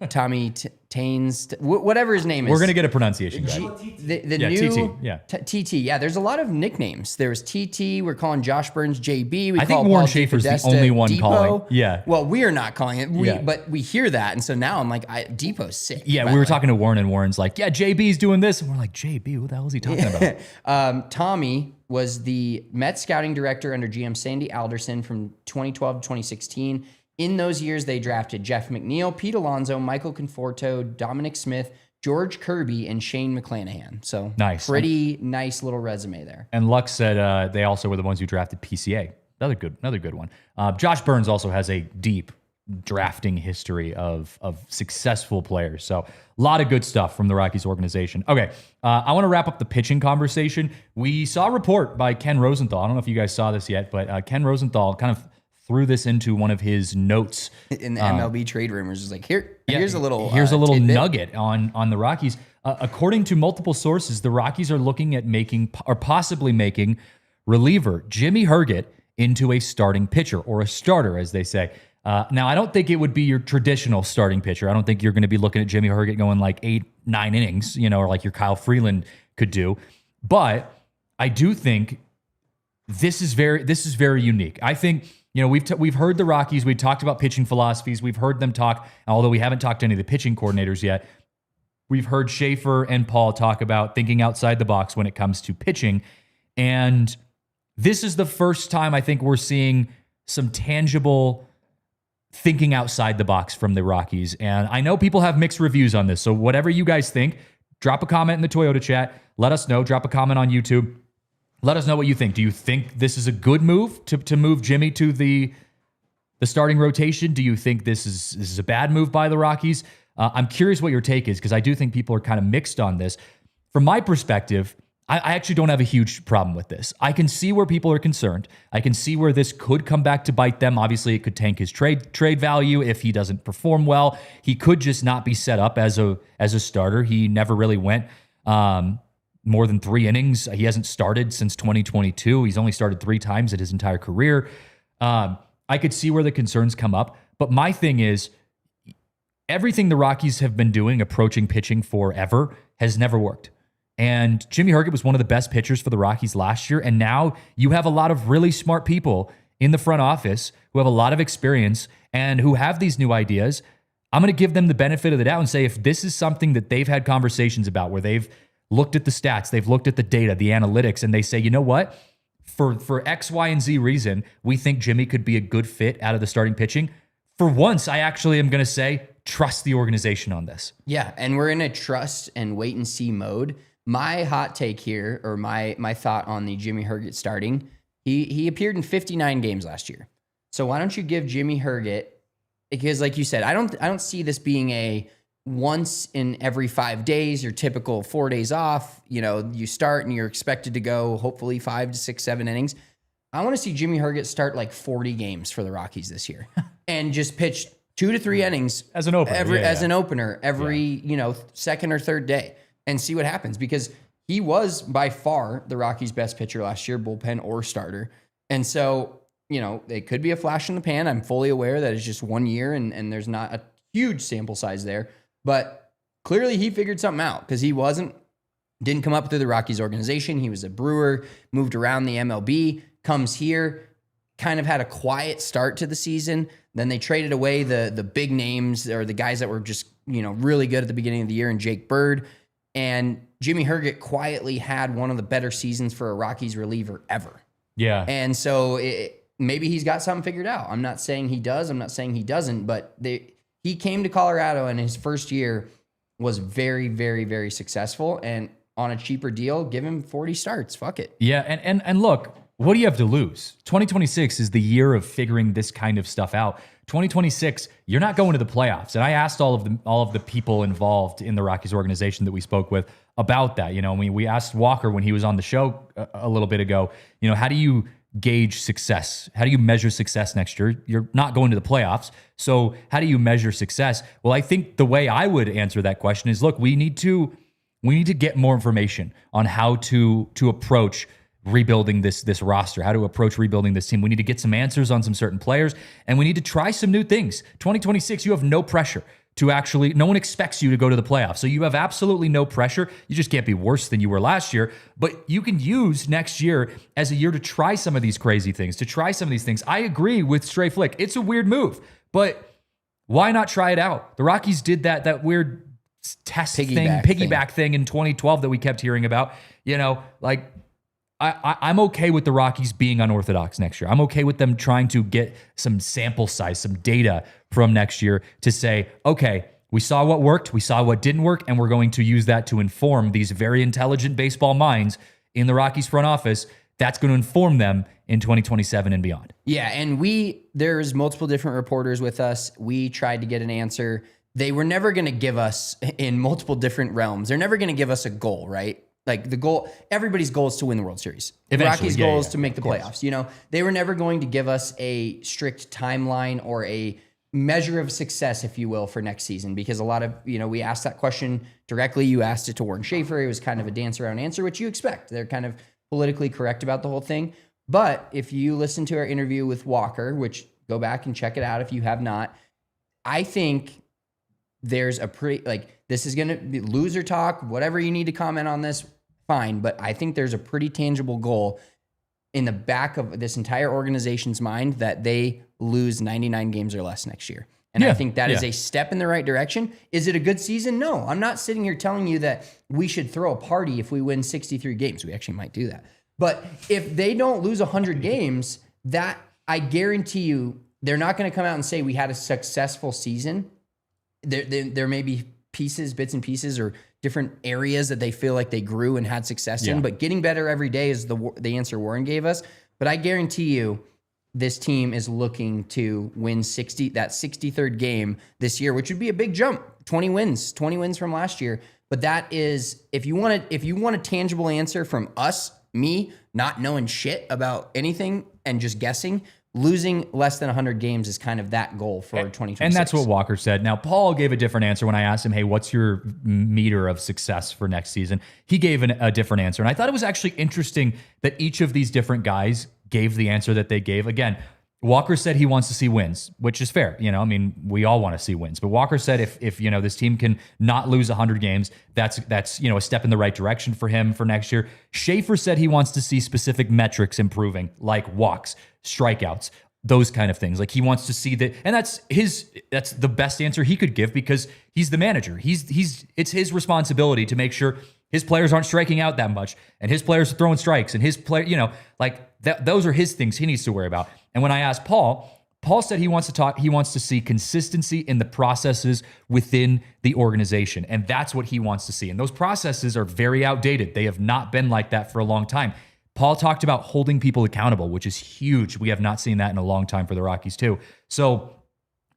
Tommy Tains, whatever his name is. We're gonna get a pronunciation guide. The new TT. Yeah, there's a lot of nicknames. There's TT. We're calling Josh Burns JB. I think Warren Schaefer's the only one Depot. calling. Yeah. Well, we are not calling it. But we hear that, and so now I'm like, Depot's sick. Yeah, we were talking to Warren, and Warren's like, "Yeah, JB's doing this," and we're like, "JB, what the hell is he talking about?" Tommy was the Mets scouting director under GM Sandy Alderson from 2012 to 2016. In those years, they drafted Jeff McNeil, Pete Alonso, Michael Conforto, Dominic Smith, George Kirby, and Shane McClanahan. So Nice. pretty nice little resume there. And Luck said they also were the ones who drafted PCA. Another good one. Josh Burns also has a deep drafting history of successful players. So a lot of good stuff from the Rockies organization. Okay, I want to wrap up the pitching conversation. We saw a report by Ken Rosenthal. I don't know if you guys saw this yet, but Ken Rosenthal kind of threw this into one of his notes in the MLB trade rumors. Is like, here's a little tidbit. Nugget on the Rockies. According to multiple sources, the Rockies are looking at possibly making reliever Jimmy Herget into a starting pitcher, or a starter, as they say. Now, I don't think it would be your traditional starting pitcher. I don't think you're going to be looking at Jimmy Herget going like 8-9 innings, or like your Kyle Freeland could do. But I do think this is very unique. I think, we've heard the Rockies. We talked about pitching philosophies. We've heard them talk, although we haven't talked to any of the pitching coordinators yet. We've heard Schaefer and Paul talk about thinking outside the box when it comes to pitching. And this is the first time I think we're seeing some tangible thinking outside the box from the Rockies. And I know people have mixed reviews on this. So whatever you guys think, drop a comment in the Toyota chat. Let us know. Drop a comment on YouTube. Let us know what you think. Do you think this is a good move to move Jimmy to the starting rotation? Do you think this is a bad move by the Rockies? I'm curious what your take is, because I do think people are kind of mixed on this. From my perspective, I actually don't have a huge problem with this. I can see where people are concerned. I can see where this could come back to bite them. Obviously, it could tank his trade value if he doesn't perform well. He could just not be set up as a starter. He never really went more than 3 innings. He hasn't started since 2022. He's only started 3 times in his entire career. I could see where the concerns come up. But my thing is, everything the Rockies have been doing, approaching pitching forever, has never worked. And Jimmy Herget was one of the best pitchers for the Rockies last year. And now you have a lot of really smart people in the front office who have a lot of experience and who have these new ideas. I'm going to give them the benefit of the doubt and say, if this is something that they've had conversations about, where they've looked at the stats, they've looked at the data, the analytics, and they say, you know what? For X, Y, and Z reason, we think Jimmy could be a good fit out of the starting pitching. For once, I actually am going to say, trust the organization on this. Yeah, and we're in a trust and wait and see mode. My hot take here, or my thought on the Jimmy Herget starting, he appeared in 59 games last year. So why don't you give Jimmy Herget, because like you said, I don't see this being a once in every 5 days, your typical 4 days off, you start and you're expected to go hopefully 5 to 6, 7 innings. I want to see Jimmy Herget start like 40 games for the Rockies this year and just pitch 2 to 3 innings as an opener, an opener every, second or third day, and see what happens, because he was by far the Rockies' best pitcher last year, bullpen or starter. And so, it could be a flash in the pan. I'm fully aware that it's just 1 year and there's not a huge sample size there, but clearly he figured something out, because he didn't come up through the Rockies organization. He was a Brewer, moved around the MLB, comes here, kind of had a quiet start to the season. Then they traded away the big names, or the guys that were just, really good at the beginning of the year, and Jake Bird. And Jimmy Herget quietly had one of the better seasons for a Rockies reliever ever. Yeah. And so maybe he's got something figured out. I'm not saying he does. I'm not saying he doesn't. But he came to Colorado, and his first year was very, very, very successful. And on a cheaper deal, give him 40 starts. Fuck it. Yeah. And look, what do you have to lose? 2026 is the year of figuring this kind of stuff out. 2026, you're not going to the playoffs. And I asked all of the people involved in the Rockies organization that we spoke with about that. We asked Walker when he was on the show a little bit ago, how do you gauge success? How do you measure success next year? You're not going to the playoffs. So how do you measure success? Well, I think the way I would answer that question is, look, we need to get more information on how to approach rebuilding this roster, how to approach rebuilding this team. We need to get some answers on some certain players, and we need to try some new things. 2026, you have no pressure to no one expects you to go to the playoffs. So you have absolutely no pressure. You just can't be worse than you were last year, but you can use next year as a year to try some of these crazy things, to try some of these things. I agree with Stray Flick. It's a weird move, but why not try it out? The Rockies did that weird piggyback thing in 2012 that we kept hearing about. I'm okay with the Rockies being unorthodox next year. I'm okay with them trying to get some sample size, some data from next year to say, okay, We saw what worked, we saw what didn't work, and we're going to use that to inform these very intelligent baseball minds in the Rockies front office. That's going to inform them in 2027 and beyond. Yeah, and there's multiple different reporters with us. We tried to get an answer. They were never going to give us, in multiple different realms, they're never going to give us a goal, right? Like the goal, everybody's goal is to win the World Series. Eventually, Rockies' goal is to make the playoffs. You know, they were never going to give us a strict timeline or a measure of success, if you will, for next season, because a lot of, we asked that question directly. You asked it to Warren Schaefer. It was kind of a dance around answer, which you expect. They're kind of politically correct about the whole thing. But if you listen to our interview with Walker, which go back and check it out if you have not, I think there's a this is going to be loser talk, whatever you need to comment on this, fine. But I think there's a pretty tangible goal in the back of this entire organization's mind that they lose 99 games or less next year. And I think that is a step in the right direction. Is it a good season? No, I'm not sitting here telling you that we should throw a party if we win 63 games. We actually might do that. But if they don't lose 100 games, that I guarantee you, they're not going to come out and say we had a successful season. There may be bits and pieces or different areas that they feel like they grew and had success in, but getting better every day is the answer Warren gave us. But I guarantee you, this team is looking to win that 63rd game this year, which would be a big jump. 20 wins from last year. But that is, if you want a tangible answer from us, me, not knowing shit about anything and just guessing, losing less than 100 games is kind of that goal for 2026. And that's what Walker said. Now, Paul gave a different answer when I asked him, hey, what's your meter of success for next season? He gave a different answer. And I thought it was actually interesting that each of these different guys gave the answer that they gave. Again, Walker said he wants to see wins, which is fair. We all want to see wins. But Walker said if this team can not lose 100 games, that's a step in the right direction for him for next year. Schaefer said he wants to see specific metrics improving, like walks, strikeouts, those kind of things. Like he wants to see that, and that's the best answer he could give because he's the manager. It's his responsibility to make sure his players aren't striking out that much, and his players are throwing strikes, and his player, those are his things he needs to worry about. And when I asked Paul said he wants to see consistency in the processes within the organization. And that's what he wants to see. And those processes are very outdated. They have not been like that for a long time. Paul talked about holding people accountable, which is huge. We have not seen that in a long time for the Rockies too. So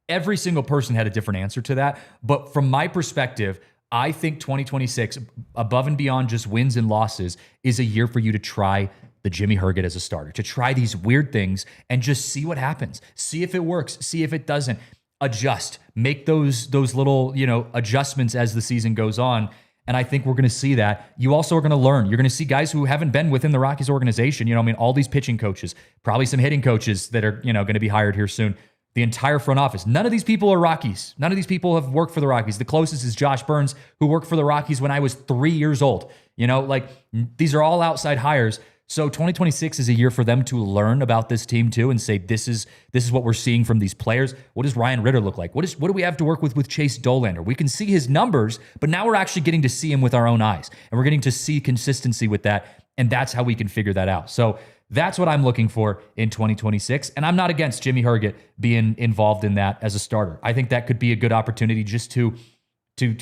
every single person had a different answer to that. But from my perspective, I think 2026, above and beyond just wins and losses, is a year for you to try the Jimmy Herget as a starter, to try these weird things and just see what happens. See if it works. See if it doesn't. Adjust. Make those little, adjustments as the season goes on. And I think we're going to see that. You also are going to learn. You're going to see guys who haven't been within the Rockies organization. All these pitching coaches, probably some hitting coaches that are, going to be hired here soon. The entire front office. None of these people are Rockies. None of these people have worked for the Rockies. The closest is Josh Burns, who worked for the Rockies when I was 3 years old. These are all outside hires. So 2026 is a year for them to learn about this team too and say, this is what we're seeing from these players. What does Ryan Ritter look like? What do we have to work with Chase Dolander? We can see his numbers, but now we're actually getting to see him with our own eyes. And we're getting to see consistency with that. And that's how we can figure that out. So that's what I'm looking for in 2026. And I'm not against Jimmy Herget being involved in that as a starter. I think that could be a good opportunity just to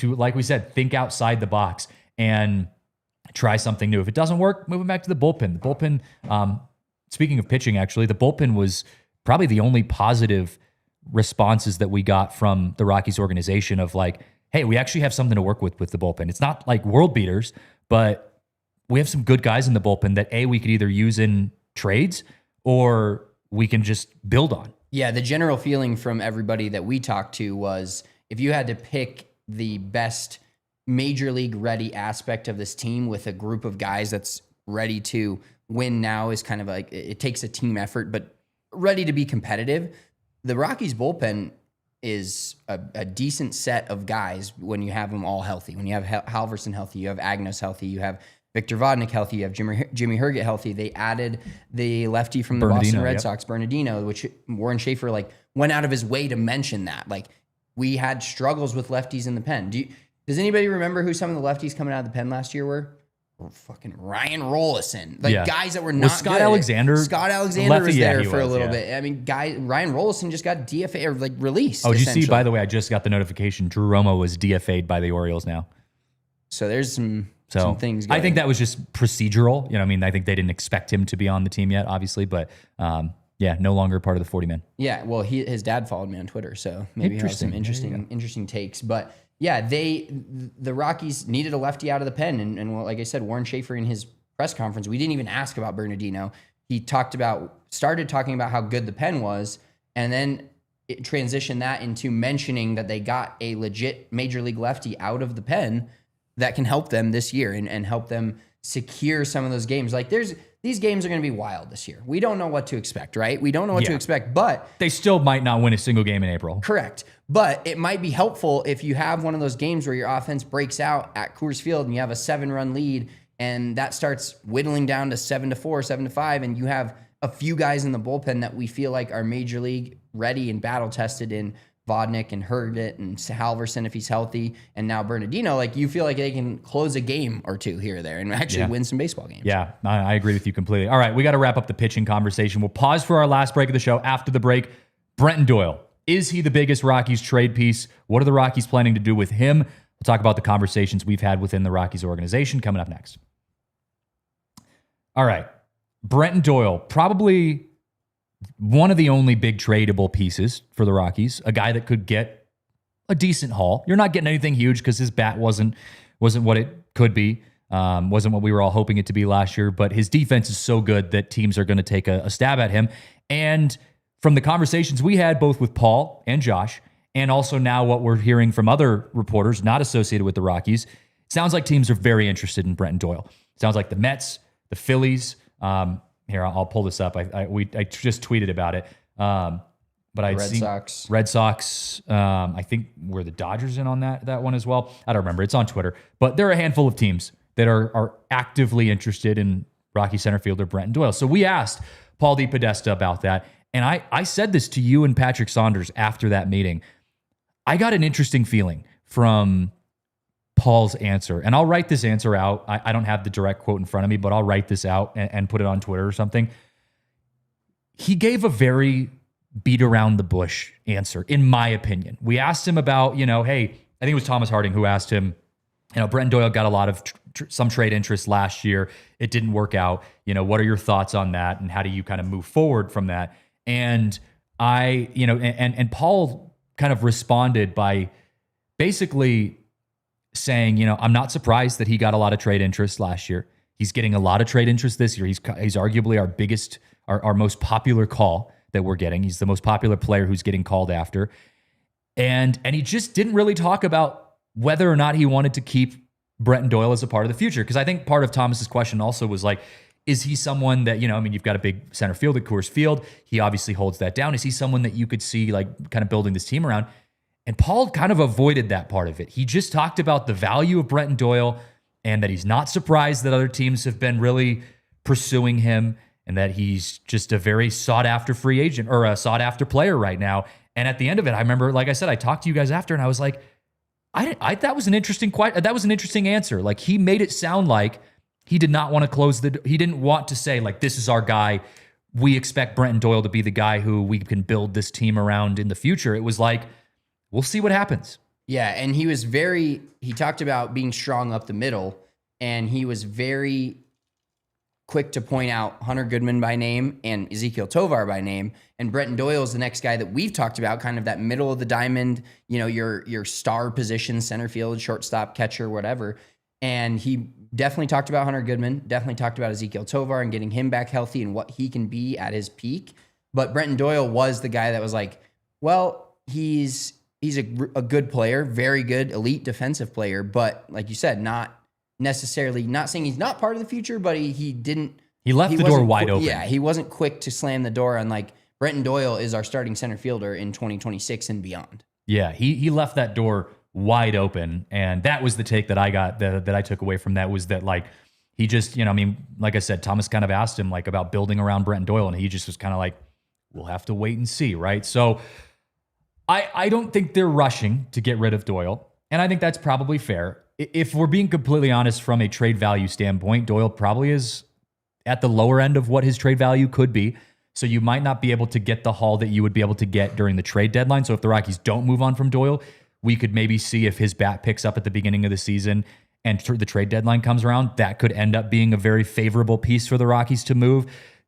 like we said, think outside the box and try something new. If it doesn't work, move it back to the bullpen. The bullpen, speaking of pitching, actually, the bullpen was probably the only positive responses that we got from the Rockies organization of like, hey, we actually have something to work with the bullpen. It's not like world beaters, but we have some good guys in the bullpen that we could either use in trades or we can just build on. Yeah, the general feeling from everybody that we talked to was if you had to pick the best major league ready aspect of this team with a group of guys that's ready to win now is kind of like, it takes a team effort, but ready to be competitive. The Rockies bullpen is a decent set of guys when you have them all healthy. When you have Halverson healthy, you have Agnos healthy, you have Victor Vodnik healthy, you have Jimmy Herget healthy. They added the lefty from the Boston Red Sox, Bernardino, which Warren Schaefer went out of his way to mention that. We had struggles with lefties in the pen. Does anybody remember who some of the lefties coming out of the pen last year were? fucking Ryan Rollison, like guys that were not Scott good. Alexander. Scott Alexander was there for a little yeah. bit. I mean, Ryan Rollison just got DFA or like released. Oh, did you see? By the way, I just got the notification. Drew Romo was DFA'd by the Orioles now. So there's some things going. I think that was just procedural. I mean, I think they didn't expect him to be on the team yet, obviously, but no longer part of the 40 man. Yeah, well, his dad followed me on Twitter, so maybe he has some interesting takes. But yeah, the Rockies needed a lefty out of the pen, and like I said, Warren Schaefer in his press conference, we didn't even ask about Bernardino. He started talking about how good the pen was, and then it transitioned that into mentioning that they got a legit major league lefty out of the pen that can help them this year and help them secure some of those games. Like these games are going to be wild this year. We don't know what to expect, right? We don't know what to expect, but they still might not win a single game in April. Correct. But it might be helpful if you have one of those games where your offense breaks out at Coors Field and you have a 7-run lead and that starts whittling down to 7-4, 7-5, and you have a few guys in the bullpen that we feel like are major league ready and battle tested in Vodnik and Herget and Halverson if he's healthy, and now Bernardino. Like, you feel like they can close a game or two here or there and actually win some baseball games. Yeah, I agree with you completely. All right, we got to wrap up the pitching conversation. We'll pause for our last break of the show. After the break, Brenton Doyle. Is he the biggest Rockies trade piece? What are the Rockies planning to do with him? We'll talk about the conversations we've had within the Rockies organization coming up next. All right, Brenton Doyle, probably one of the only big tradable pieces for the Rockies, a guy that could get a decent haul. You're not getting anything huge because his bat wasn't what it could be, wasn't what we were all hoping it to be last year, but his defense is so good that teams are going to take a stab at him. And from the conversations we had both with Paul and Josh, and also now what we're hearing from other reporters not associated with the Rockies, it sounds like teams are very interested in Brenton Doyle. It sounds like the Mets, the Phillies, here, I'll pull this up. I just tweeted about it. But I'd seen Red Sox. I think were the Dodgers in on that one as well. I don't remember. It's on Twitter. But there are a handful of teams that are actively interested in Rocky center fielder Brenton Doyle. So we asked Paul DePodesta about that. And I said this to you and Patrick Saunders after that meeting. I got an interesting feeling from Paul's answer. And I'll write this answer out. I don't have the direct quote in front of me, but I'll write this out and put it on Twitter or something. He gave a very beat around the bush answer, in my opinion. We asked him about, hey, I think it was Thomas Harding who asked him, Brenton Doyle got a lot of some trade interest last year. It didn't work out. What are your thoughts on that? And how do you kind of move forward from that? And and Paul kind of responded by basically saying, I'm not surprised that he got a lot of trade interest last year. He's getting a lot of trade interest this year. He's arguably our biggest, our most popular call that we're getting. He's the most popular player who's getting called after. And he just didn't really talk about whether or not he wanted to keep Brenton Doyle as a part of the future. Because I think part of Thomas's question also was like, is he someone that, you've got a big center field at Coors Field. He obviously holds that down. Is he someone that you could see like kind of building this team around? And Paul kind of avoided that part of it. He just talked about the value of Brenton Doyle and that he's not surprised that other teams have been really pursuing him and that he's just a very sought-after free agent or a sought-after player right now. And at the end of it, I remember, like I said, I talked to you guys after and I was like, that was an interesting answer. Like, he made it sound like he did not want to close he didn't want to say like, this is our guy. We expect Brenton Doyle to be the guy who we can build this team around in the future. It was like, we'll see what happens. Yeah, and he talked about being strong up the middle, and he was very quick to point out Hunter Goodman by name and Ezekiel Tovar by name, and Brenton Doyle is the next guy that we've talked about, kind of that middle of the diamond, your star position, center field, shortstop, catcher, whatever. And he definitely talked about Hunter Goodman, definitely talked about Ezekiel Tovar and getting him back healthy and what he can be at his peak. But Brenton Doyle was the guy that was like, well, he's a good player, very good, elite defensive player, but like you said, not saying he's not part of the future, but he left the door wide open. Yeah, he wasn't quick to slam the door on like, Brenton Doyle is our starting center fielder in 2026 and beyond. Yeah, he left that door wide open, and that was the take that I got, that I took away from that, was that like, he just, like I said, Thomas kind of asked him like about building around Brenton Doyle, and he just was kind of like, we'll have to wait and see, right? So I don't think they're rushing to get rid of Doyle, and I think that's probably fair. if we're being completely honest from a trade value standpoint, Doyle probably is at the lower end of what his trade value could be. So you might not be able to get the haul that you would be able to get during the trade deadline. So if the Rockies don't move on from Doyle, we could maybe see if his bat picks up at the beginning of the season and the trade deadline comes around. That could end up being a very favorable piece for the Rockies to move.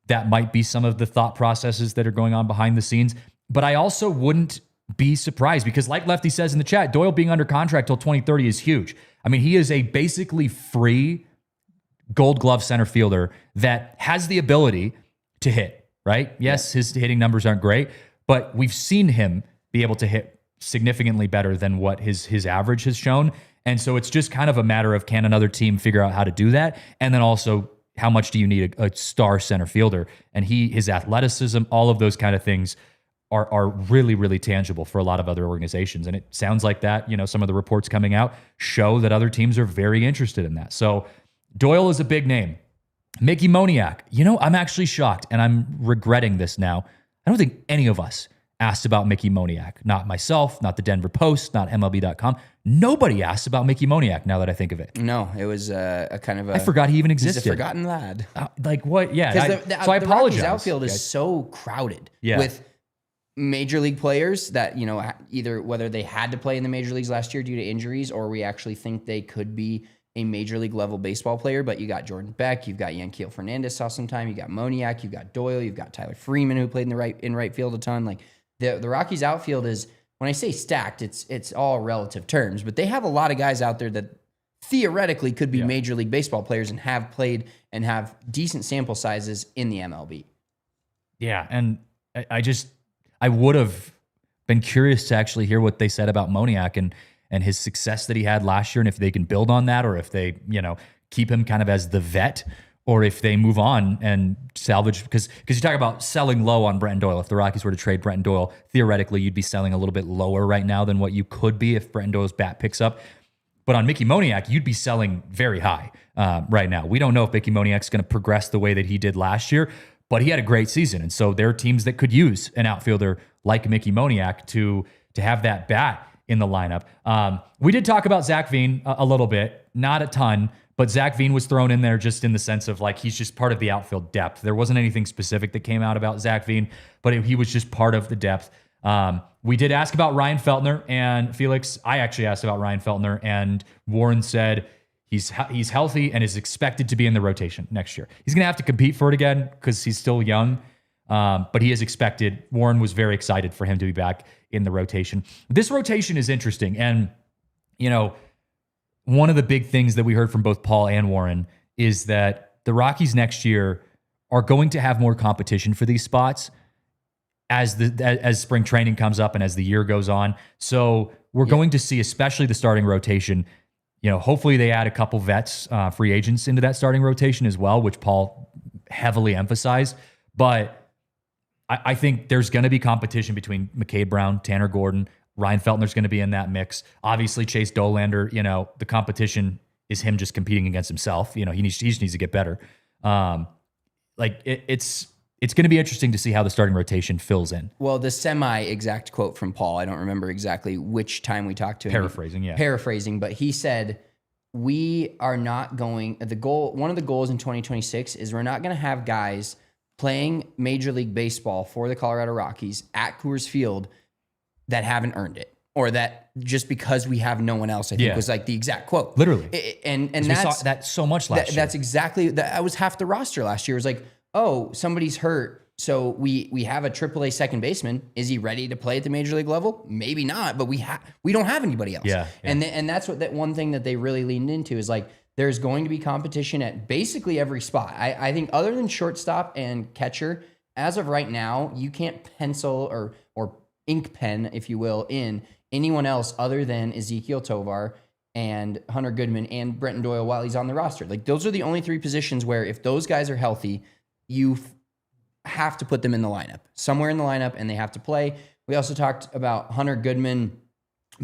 That might be some of the thought processes that are going on behind the scenes. But I also wouldn't be surprised because, like Lefty says in the chat, Doyle being under contract till 2030 is huge. I mean, he is a basically free Gold Glove center fielder that has the ability to hit. Right? Yes, his hitting numbers aren't great, but we've seen him be able to hit significantly better than what his average has shown. And so it's just kind of a matter of, can another team figure out how to do that? And then also, how much do you need a star center fielder? And his athleticism, all of those kind of things are really, really tangible for a lot of other organizations. And it sounds like that, some of the reports coming out show that other teams are very interested in that. So Doyle is a big name. Mickey Moniak, I'm actually shocked and I'm regretting this now. I don't think any of us asked about Mickey Moniak. Not myself, not the Denver Post, not MLB.com. Nobody asked about Mickey Moniak now that I think of it. No, it was a kind of I forgot he even existed. He's a forgotten lad. Like what? Yeah. So I apologize. The Rockies outfield is so crowded with major league players that, either whether they had to play in the major leagues last year due to injuries or we actually think they could be a major league level baseball player, but you got Jordan Beck, you've got Yanquiel Fernandez saw some time, you got Moniak, you've got Doyle, you've got Tyler Freeman who played in right field a ton. Like the Rockies outfield is, when I say stacked, it's all relative terms, but they have a lot of guys out there that theoretically could be major league baseball players and have played and have decent sample sizes in the MLB. Yeah, and I would have been curious to actually hear what they said about Moniak and his success that he had last year, and if they can build on that, or if they, keep him kind of as the vet, or if they move on and salvage, because you talk about selling low on Brenton Doyle. If the Rockies were to trade Brenton Doyle, theoretically, you'd be selling a little bit lower right now than what you could be if Brenton Doyle's bat picks up. But on Mickey Moniak, you'd be selling very high right now. We don't know if Mickey Moniak's going to progress the way that he did last year, but he had a great season. And so there are teams that could use an outfielder like Mickey Moniak to have that bat in the lineup. We did talk about Zach Veen a little bit, not a ton, but Zach Veen was thrown in there just in the sense of like, he's just part of the outfield depth. There wasn't anything specific that came out about Zach Veen, but he was just part of the depth. We did ask about Ryan Feltner and Felix. I actually asked about Ryan Feltner, and Warren said he's healthy and is expected to be in the rotation next year. He's going to have to compete for it again because he's still young. But he is expected. Warren was very excited for him to be back in the rotation. This rotation is interesting. And, one of the big things that we heard from both Paul and Warren is that the Rockies next year are going to have more competition for these spots as spring training comes up and as the year goes on. So we're going to see, especially the starting rotation, hopefully they add a couple vets, free agents into that starting rotation as well, which Paul heavily emphasized. But I think there's going to be competition between McCade Brown, Tanner Gordon. Ryan Feltner's going to be in that mix. Obviously, Chase Dolander, the competition is him just competing against himself. He just needs to get better. It's going to be interesting to see how the starting rotation fills in. Well, the semi-exact quote from Paul, I don't remember exactly which time we talked to him. Paraphrasing, but he said, we are not going, one of the goals in 2026 is we're not going to have guys playing Major League Baseball for the Colorado Rockies at Coors Field that haven't earned it, or that just because we have no one else, I think was like the exact quote. Literally. And we saw that so much last year. That's exactly, that was half the roster last year. It was like, oh, somebody's hurt, so we have a AAA second baseman. Is he ready to play at the Major League level? Maybe not, but we don't have anybody else. Yeah. And that's what that one thing that they really leaned into is like, there's going to be competition at basically every spot. I think other than shortstop and catcher, as of right now, you can't pencil or ink pen, if you will, in anyone else other than Ezekiel Tovar and Hunter Goodman and Brenton Doyle while he's on the roster. Like, those are the only three positions where if those guys are healthy, you have to put them in the lineup, somewhere in the lineup, and they have to play. We also talked about Hunter Goodman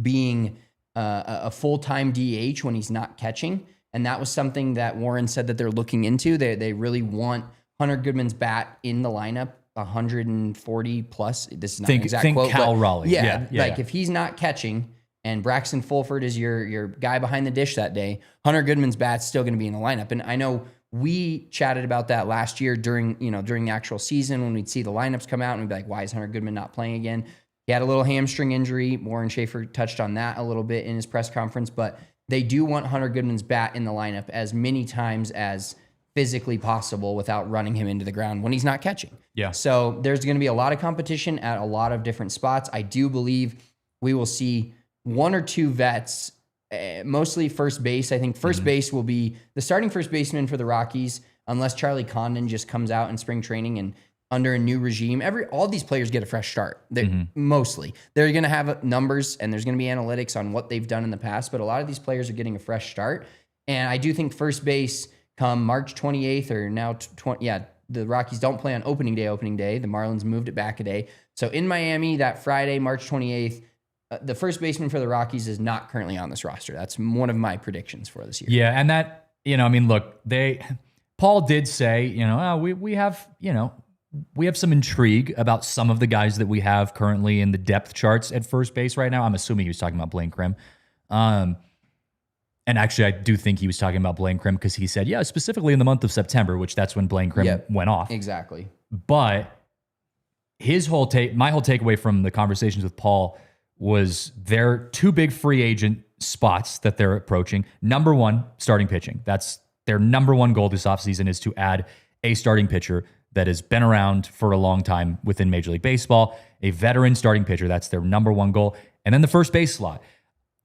being a full-time DH when he's not catching. And that was something that Warren said that they're looking into. They really want Hunter Goodman's bat in the lineup, 140 plus. This is not an exact quote. Cal Raleigh. Yeah, if he's not catching, and Braxton Fulford is your guy behind the dish that day, Hunter Goodman's bat's still going to be in the lineup. And I know we chatted about that last year during the actual season when we'd see the lineups come out and we'd be like, why is Hunter Goodman not playing again? He had a little hamstring injury. Warren Schaefer touched on that a little bit in his press conference, but they do want Hunter Goodman's bat in the lineup as many times as physically possible without running him into the ground when he's not catching. Yeah. So there's going to be a lot of competition at a lot of different spots. I do believe we will see one or two vets, mostly first base. I think first base will be the starting first baseman for the Rockies, unless Charlie Condon just comes out in spring training and under a new regime. All these players get a fresh start. Mostly. They're going to have numbers and there's going to be analytics on what they've done in the past, but a lot of these players are getting a fresh start. And I do think first base come March 28th or now, the Rockies don't play on opening day. The Marlins moved it back a day. So in Miami, that Friday, March 28th, the first baseman for the Rockies is not currently on this roster. That's one of my predictions for this year. Yeah, and that, look, Paul did say, we have some intrigue about some of the guys that we have currently in the depth charts at first base right now. I'm assuming he was talking about Blaine Crim. And actually, I do think he was talking about Blaine Crim because he said, specifically in the month of September, which that's when Blaine Crim went off. Exactly. But my whole takeaway from the conversations with Paul was there are two big free agent spots that they're approaching. Number one, starting pitching. That's their number one goal this offseason, is to add a starting pitcher that has been around for a long time within Major League Baseball, a veteran starting pitcher. That's their number one goal. And then the first base slot.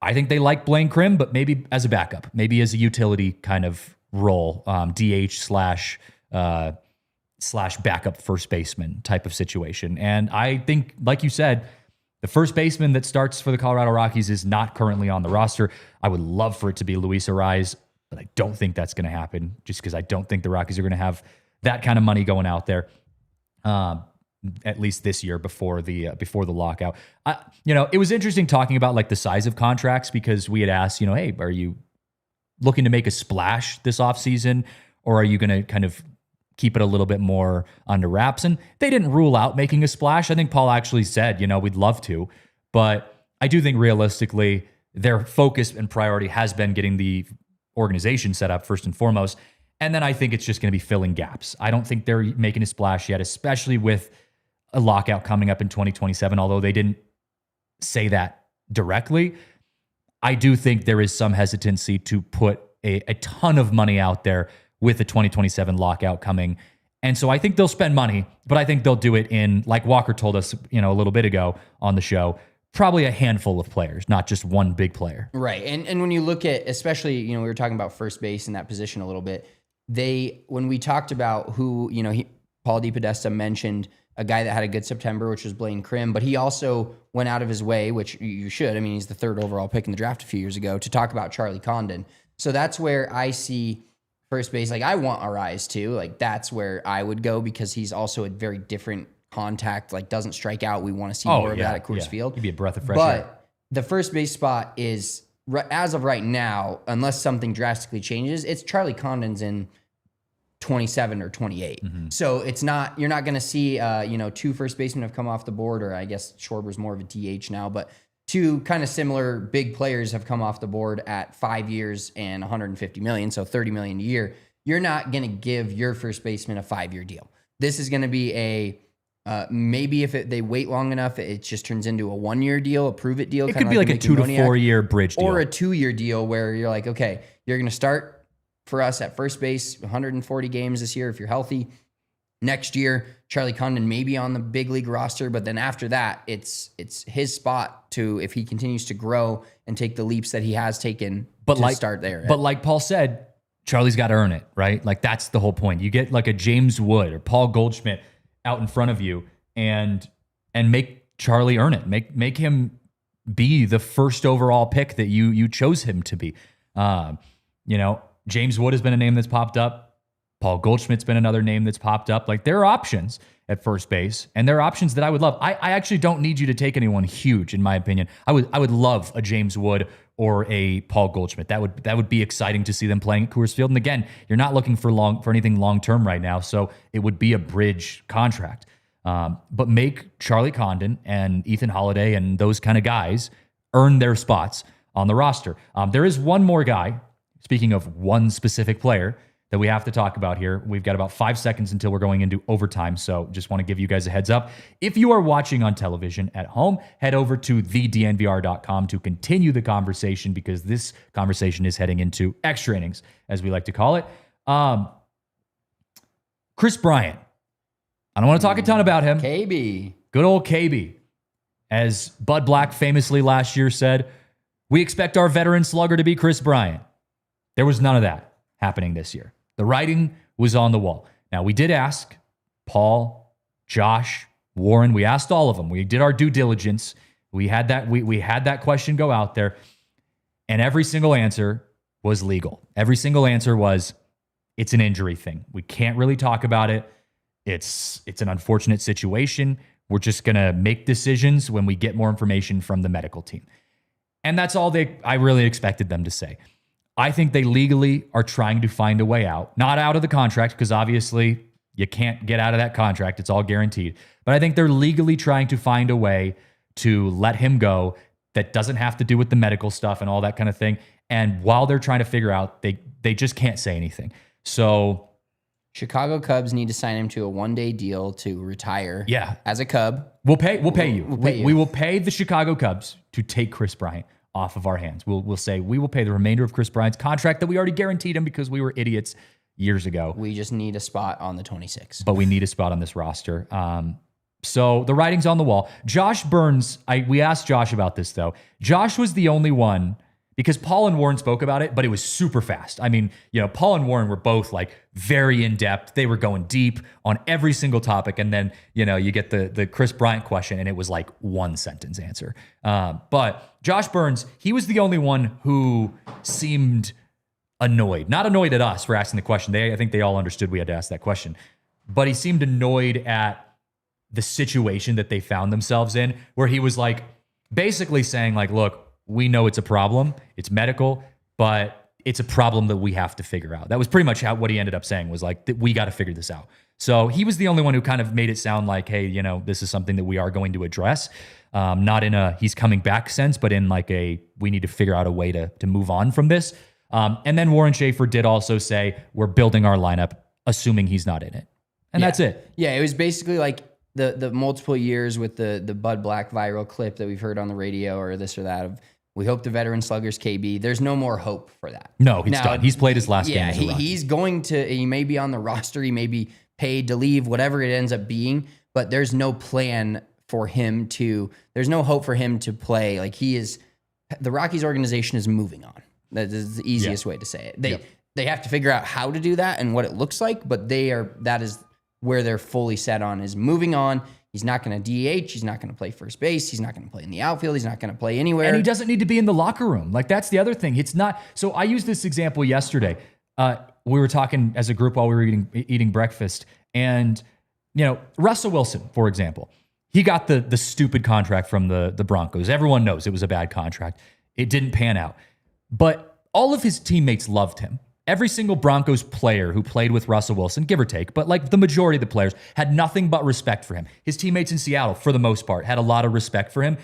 I think they like Blaine Crim, but maybe as a backup, maybe as a utility kind of role, DH slash backup first baseman type of situation. And I think, like you said, the first baseman that starts for the Colorado Rockies is not currently on the roster. I would love for it to be Luis Arraez, but I don't think that's going to happen just because I don't think the Rockies are going to have that kind of money going out there. At least this year before the lockout. It was interesting talking about like the size of contracts because we had asked, hey, are you looking to make a splash this offseason or are you going to kind of keep it a little bit more under wraps? And they didn't rule out making a splash. I think Paul actually said, we'd love to, but I do think realistically their focus and priority has been getting the organization set up first and foremost. And then I think it's just going to be filling gaps. I don't think they're making a splash yet, especially with a lockout coming up in 2027, although they didn't say that directly. I do think there is some hesitancy to put a ton of money out there with the 2027 lockout coming. And so I think they'll spend money, but I think they'll do it in, like Walker told us, a little bit ago on the show, probably a handful of players, not just one big player. Right. And when you look at, especially, we were talking about first base in that position a little bit. When we talked about who, Paul DePodesta mentioned a guy that had a good September, which was Blaine Crim, but he also went out of his way, which you should. I mean, he's the third overall pick in the draft a few years ago, to talk about Charlie Condon. So that's where I see first base. Like, I want Arraez too. Like, that's where I would go because he's also a very different contact, like doesn't strike out. We want to see more of that at Coors Field. He'd be a breath of fresh air. But the first base spot is, as of right now, unless something drastically changes, it's Charlie Condon's in 27 or 28. So it's not, you're not going to see, two first basemen have come off the board, or I guess Schwarber's more of a DH now, but two kind of similar big players have come off the board at 5 years and 150 million. So 30 million a year. You're not going to give your first baseman a 5-year deal. This is going to be maybe if they wait long enough, it just turns into a 1-year deal, a prove it deal. It could be like a 2 to 4 year bridge deal. Or a 2-year deal where you're like, okay, you're going to start for us at first base, 140 games this year if you're healthy. Next year, Charlie Condon may be on the big league roster, but then after that, it's his spot to, if he continues to grow and take the leaps that he has taken, start there. But like Paul said, Charlie's got to earn it, right? Like, that's the whole point. You get like a James Wood or Paul Goldschmidt out in front of you and make Charlie earn it. Make him be the first overall pick that you chose him to be. James Wood has been a name that's popped up. Paul Goldschmidt's been another name that's popped up. Like, there are options at first base, and there are options that I would love. I actually don't need you to take anyone huge, in my opinion. I would love a James Wood or a Paul Goldschmidt. That would be exciting to see them playing at Coors Field. And again, you're not looking for anything long term right now, so it would be a bridge contract. But make Charlie Condon and Ethan Holiday and those kind of guys earn their spots on the roster. There is one more guy, speaking of one specific player, that we have to talk about here. We've got about 5 seconds until we're going into overtime, so just want to give you guys a heads up. If you are watching on television at home, head over to thednvr.com to continue the conversation, because this conversation is heading into extra innings, as we like to call it. Kris Bryant. I don't want to talk a ton about him. KB. Good old KB. As Bud Black famously last year said, we expect our veteran slugger to be Kris Bryant. There was none of that happening this year. The writing was on the wall. Now, we did ask Paul, Josh, Warren. We asked all of them. We did our due diligence. We had that question go out there, and every single answer was legal. Every single answer was, it's an injury thing. We can't really talk about it. It's an unfortunate situation. We're just going to make decisions when we get more information from the medical team. And that's all I really expected them to say. I think they legally are trying to find a way out. Not out of the contract, because obviously you can't get out of that contract. It's all guaranteed. But I think they're legally trying to find a way to let him go that doesn't have to do with the medical stuff and all that kind of thing. And while they're trying to figure out, they just can't say anything. So Chicago Cubs need to sign him to a one-day deal to retire. Yeah. As a Cub. We'll pay you. We will pay the Chicago Cubs to take Kris Bryant off of our hands. We'll say we will pay the remainder of Kris Bryant's contract that we already guaranteed him because we were idiots years ago. We just need a spot on the 26. But we need a spot on this roster. So the writing's on the wall. Josh Burns, we asked Josh about this, though. Josh was the only one, because Paul and Warren spoke about it, but it was super fast. I mean, Paul and Warren were both like very in-depth. They were going deep on every single topic. And then, you get the Kris Bryant question, and it was like one sentence answer. But Josh Burns, he was the only one who seemed annoyed. Not annoyed at us for asking the question. I think they all understood we had to ask that question. But he seemed annoyed at the situation that they found themselves in, where he was like basically saying like, look, we know it's a problem. It's medical, but it's a problem that we have to figure out. That was pretty much what he ended up saying, was like, we got to figure this out. So he was the only one who kind of made it sound like, hey, this is something that we are going to address. Not in a he's coming back sense, but in like we need to figure out a way to move on from this. And then Warren Schaefer did also say, we're building our lineup, assuming he's not in it. And that's it. Yeah, it was basically like the multiple years with the Bud Black viral clip that we've heard on the radio or this or that of, we hope the veteran slugger's KB. There's no more hope for that. No, he's done. He's played his last game. Yeah, he's going to, he may be on the roster, he may be paid to leave, whatever it ends up being, but there's no plan for him there's no hope for him to play. Like the Rockies organization is moving on. That is the easiest way to say it. They have to figure out how to do that and what it looks like, but that is where they're fully set on, is moving on. He's not going to DH. He's not going to play first base. He's not going to play in the outfield. He's not going to play anywhere. And he doesn't need to be in the locker room. Like, that's the other thing. It's not. So I used this example yesterday. We were talking as a group while we were eating breakfast. And, Russell Wilson, for example, he got the stupid contract from the Broncos. Everyone knows it was a bad contract. It didn't pan out. But all of his teammates loved him. Every single Broncos player who played with Russell Wilson, give or take, but like the majority of the players, had nothing but respect for him. His teammates in Seattle, for the most part, had a lot of respect for him.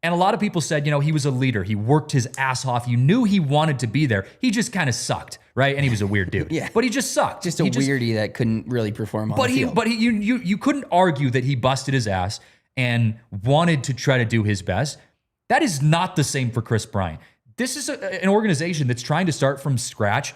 And a lot of people said, he was a leader. He worked his ass off. You knew he wanted to be there. He just kind of sucked, right? And he was a weird dude. Yeah. But he just sucked. Just a weirdie that couldn't really perform on the field. But you couldn't argue that he busted his ass and wanted to try to do his best. That is not the same for Kris Bryant. This is an organization that's trying to start from scratch.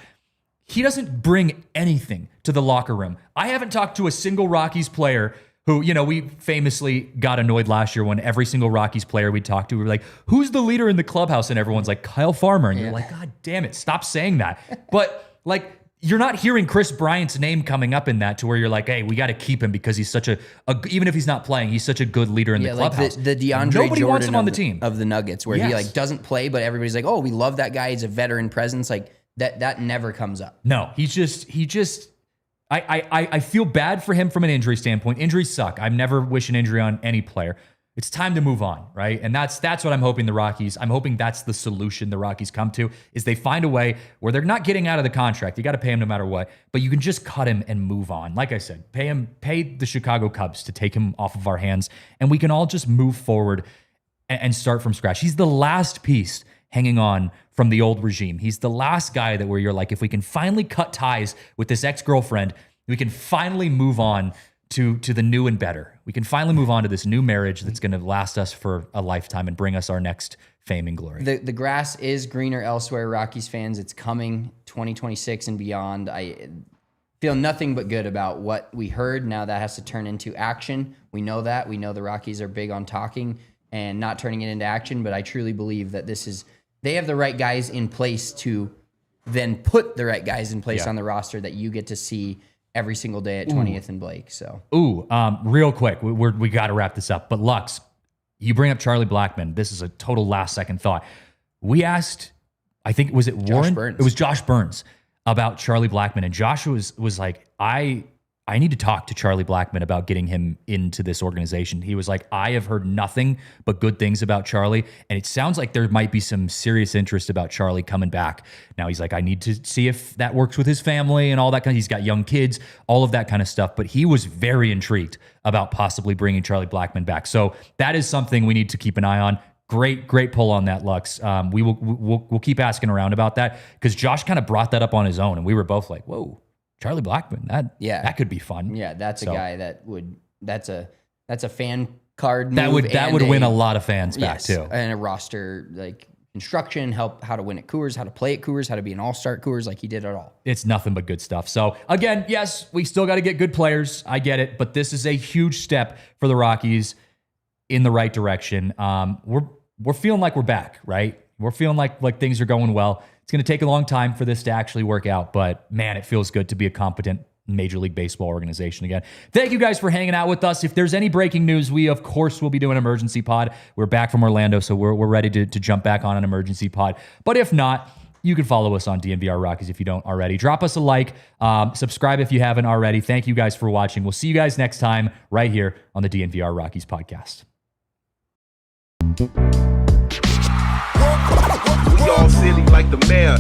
He doesn't bring anything to the locker room. I haven't talked to a single Rockies player who, we famously got annoyed last year when every single Rockies player we talked to, we were like, who's the leader in the clubhouse? And everyone's like, Kyle Farmer. And you're like, God damn it, stop saying that. But like, you're not hearing Kris Bryant's name coming up in that to where you're like, hey, we got to keep him because he's such even if he's not playing, he's such a good leader in the clubhouse. Like the DeAndre Nobody Jordan wants him on the team of the Nuggets, where he like doesn't play, but everybody's like, oh, we love that guy. He's a veteran presence. Like, that never comes up. No, I feel bad for him from an injury standpoint. Injuries suck. I never wish an injury on any player. It's time to move on, right? And that's what I'm hoping I'm hoping that's the solution the Rockies come to, is they find a way where they're not getting out of the contract. You got to pay him no matter what, but you can just cut him and move on. Like I said, pay the Chicago Cubs to take him off of our hands, and we can all just move forward and start from scratch. He's the last piece hanging on from the old regime. He's the last guy that where you're like, if we can finally cut ties with this ex-girlfriend, we can finally move on to the new and better. We can finally move on to this new marriage that's going to last us for a lifetime and bring us our next fame and glory. The grass is greener elsewhere, Rockies fans. It's coming 2026 and beyond. I feel nothing but good about what we heard. Now that has to turn into action. We know that. We know the Rockies are big on talking and not turning it into action, but I truly believe that they have the right guys in place to then put the right guys in place on the roster that you get to see every single day at 20th and Blake. So, real quick, we got to wrap this up. But Lux, you bring up Charlie Blackmon. This is a total last second thought. We asked, I think, was it Warren? Burns. It was Josh Burns about Charlie Blackmon, and Josh was like, I need to talk to Charlie Blackmon about getting him into this organization. He was like, I have heard nothing but good things about Charlie, and it sounds like there might be some serious interest about Charlie coming back. Now he's like, I need to see if that works with his family and all that kind of, he's got young kids, all of that kind of stuff, but he was very intrigued about possibly bringing Charlie Blackmon back. So that is something we need to keep an eye on. Great pull on that, Lux. We'll keep asking around about that because Josh kind of brought that up on his own, and we were both like, whoa. Charlie Blackmon, that could be fun. Yeah, that's a guy that's a fan card move. That would win a lot of fans back too. And a roster like construction, help how to win at Coors, how to play at Coors, how to be an all-star at Coors, like he did it all. It's nothing but good stuff. So again, yes, we still got to get good players. I get it, but this is a huge step for the Rockies in the right direction. We're feeling like we're back, right? We're feeling like things are going well. It's going to take a long time for this to actually work out, but man, it feels good to be a competent Major League Baseball organization again. Thank you guys for hanging out with us. If there's any breaking news, we of course will be doing an emergency pod. We're back from Orlando, so we're ready to jump back on an emergency pod. But if not, you can follow us on DNVR Rockies if you don't already. Drop us a like, subscribe if you haven't already. Thank you guys for watching. We'll see you guys next time right here on the DNVR Rockies podcast. We all silly like the mayor.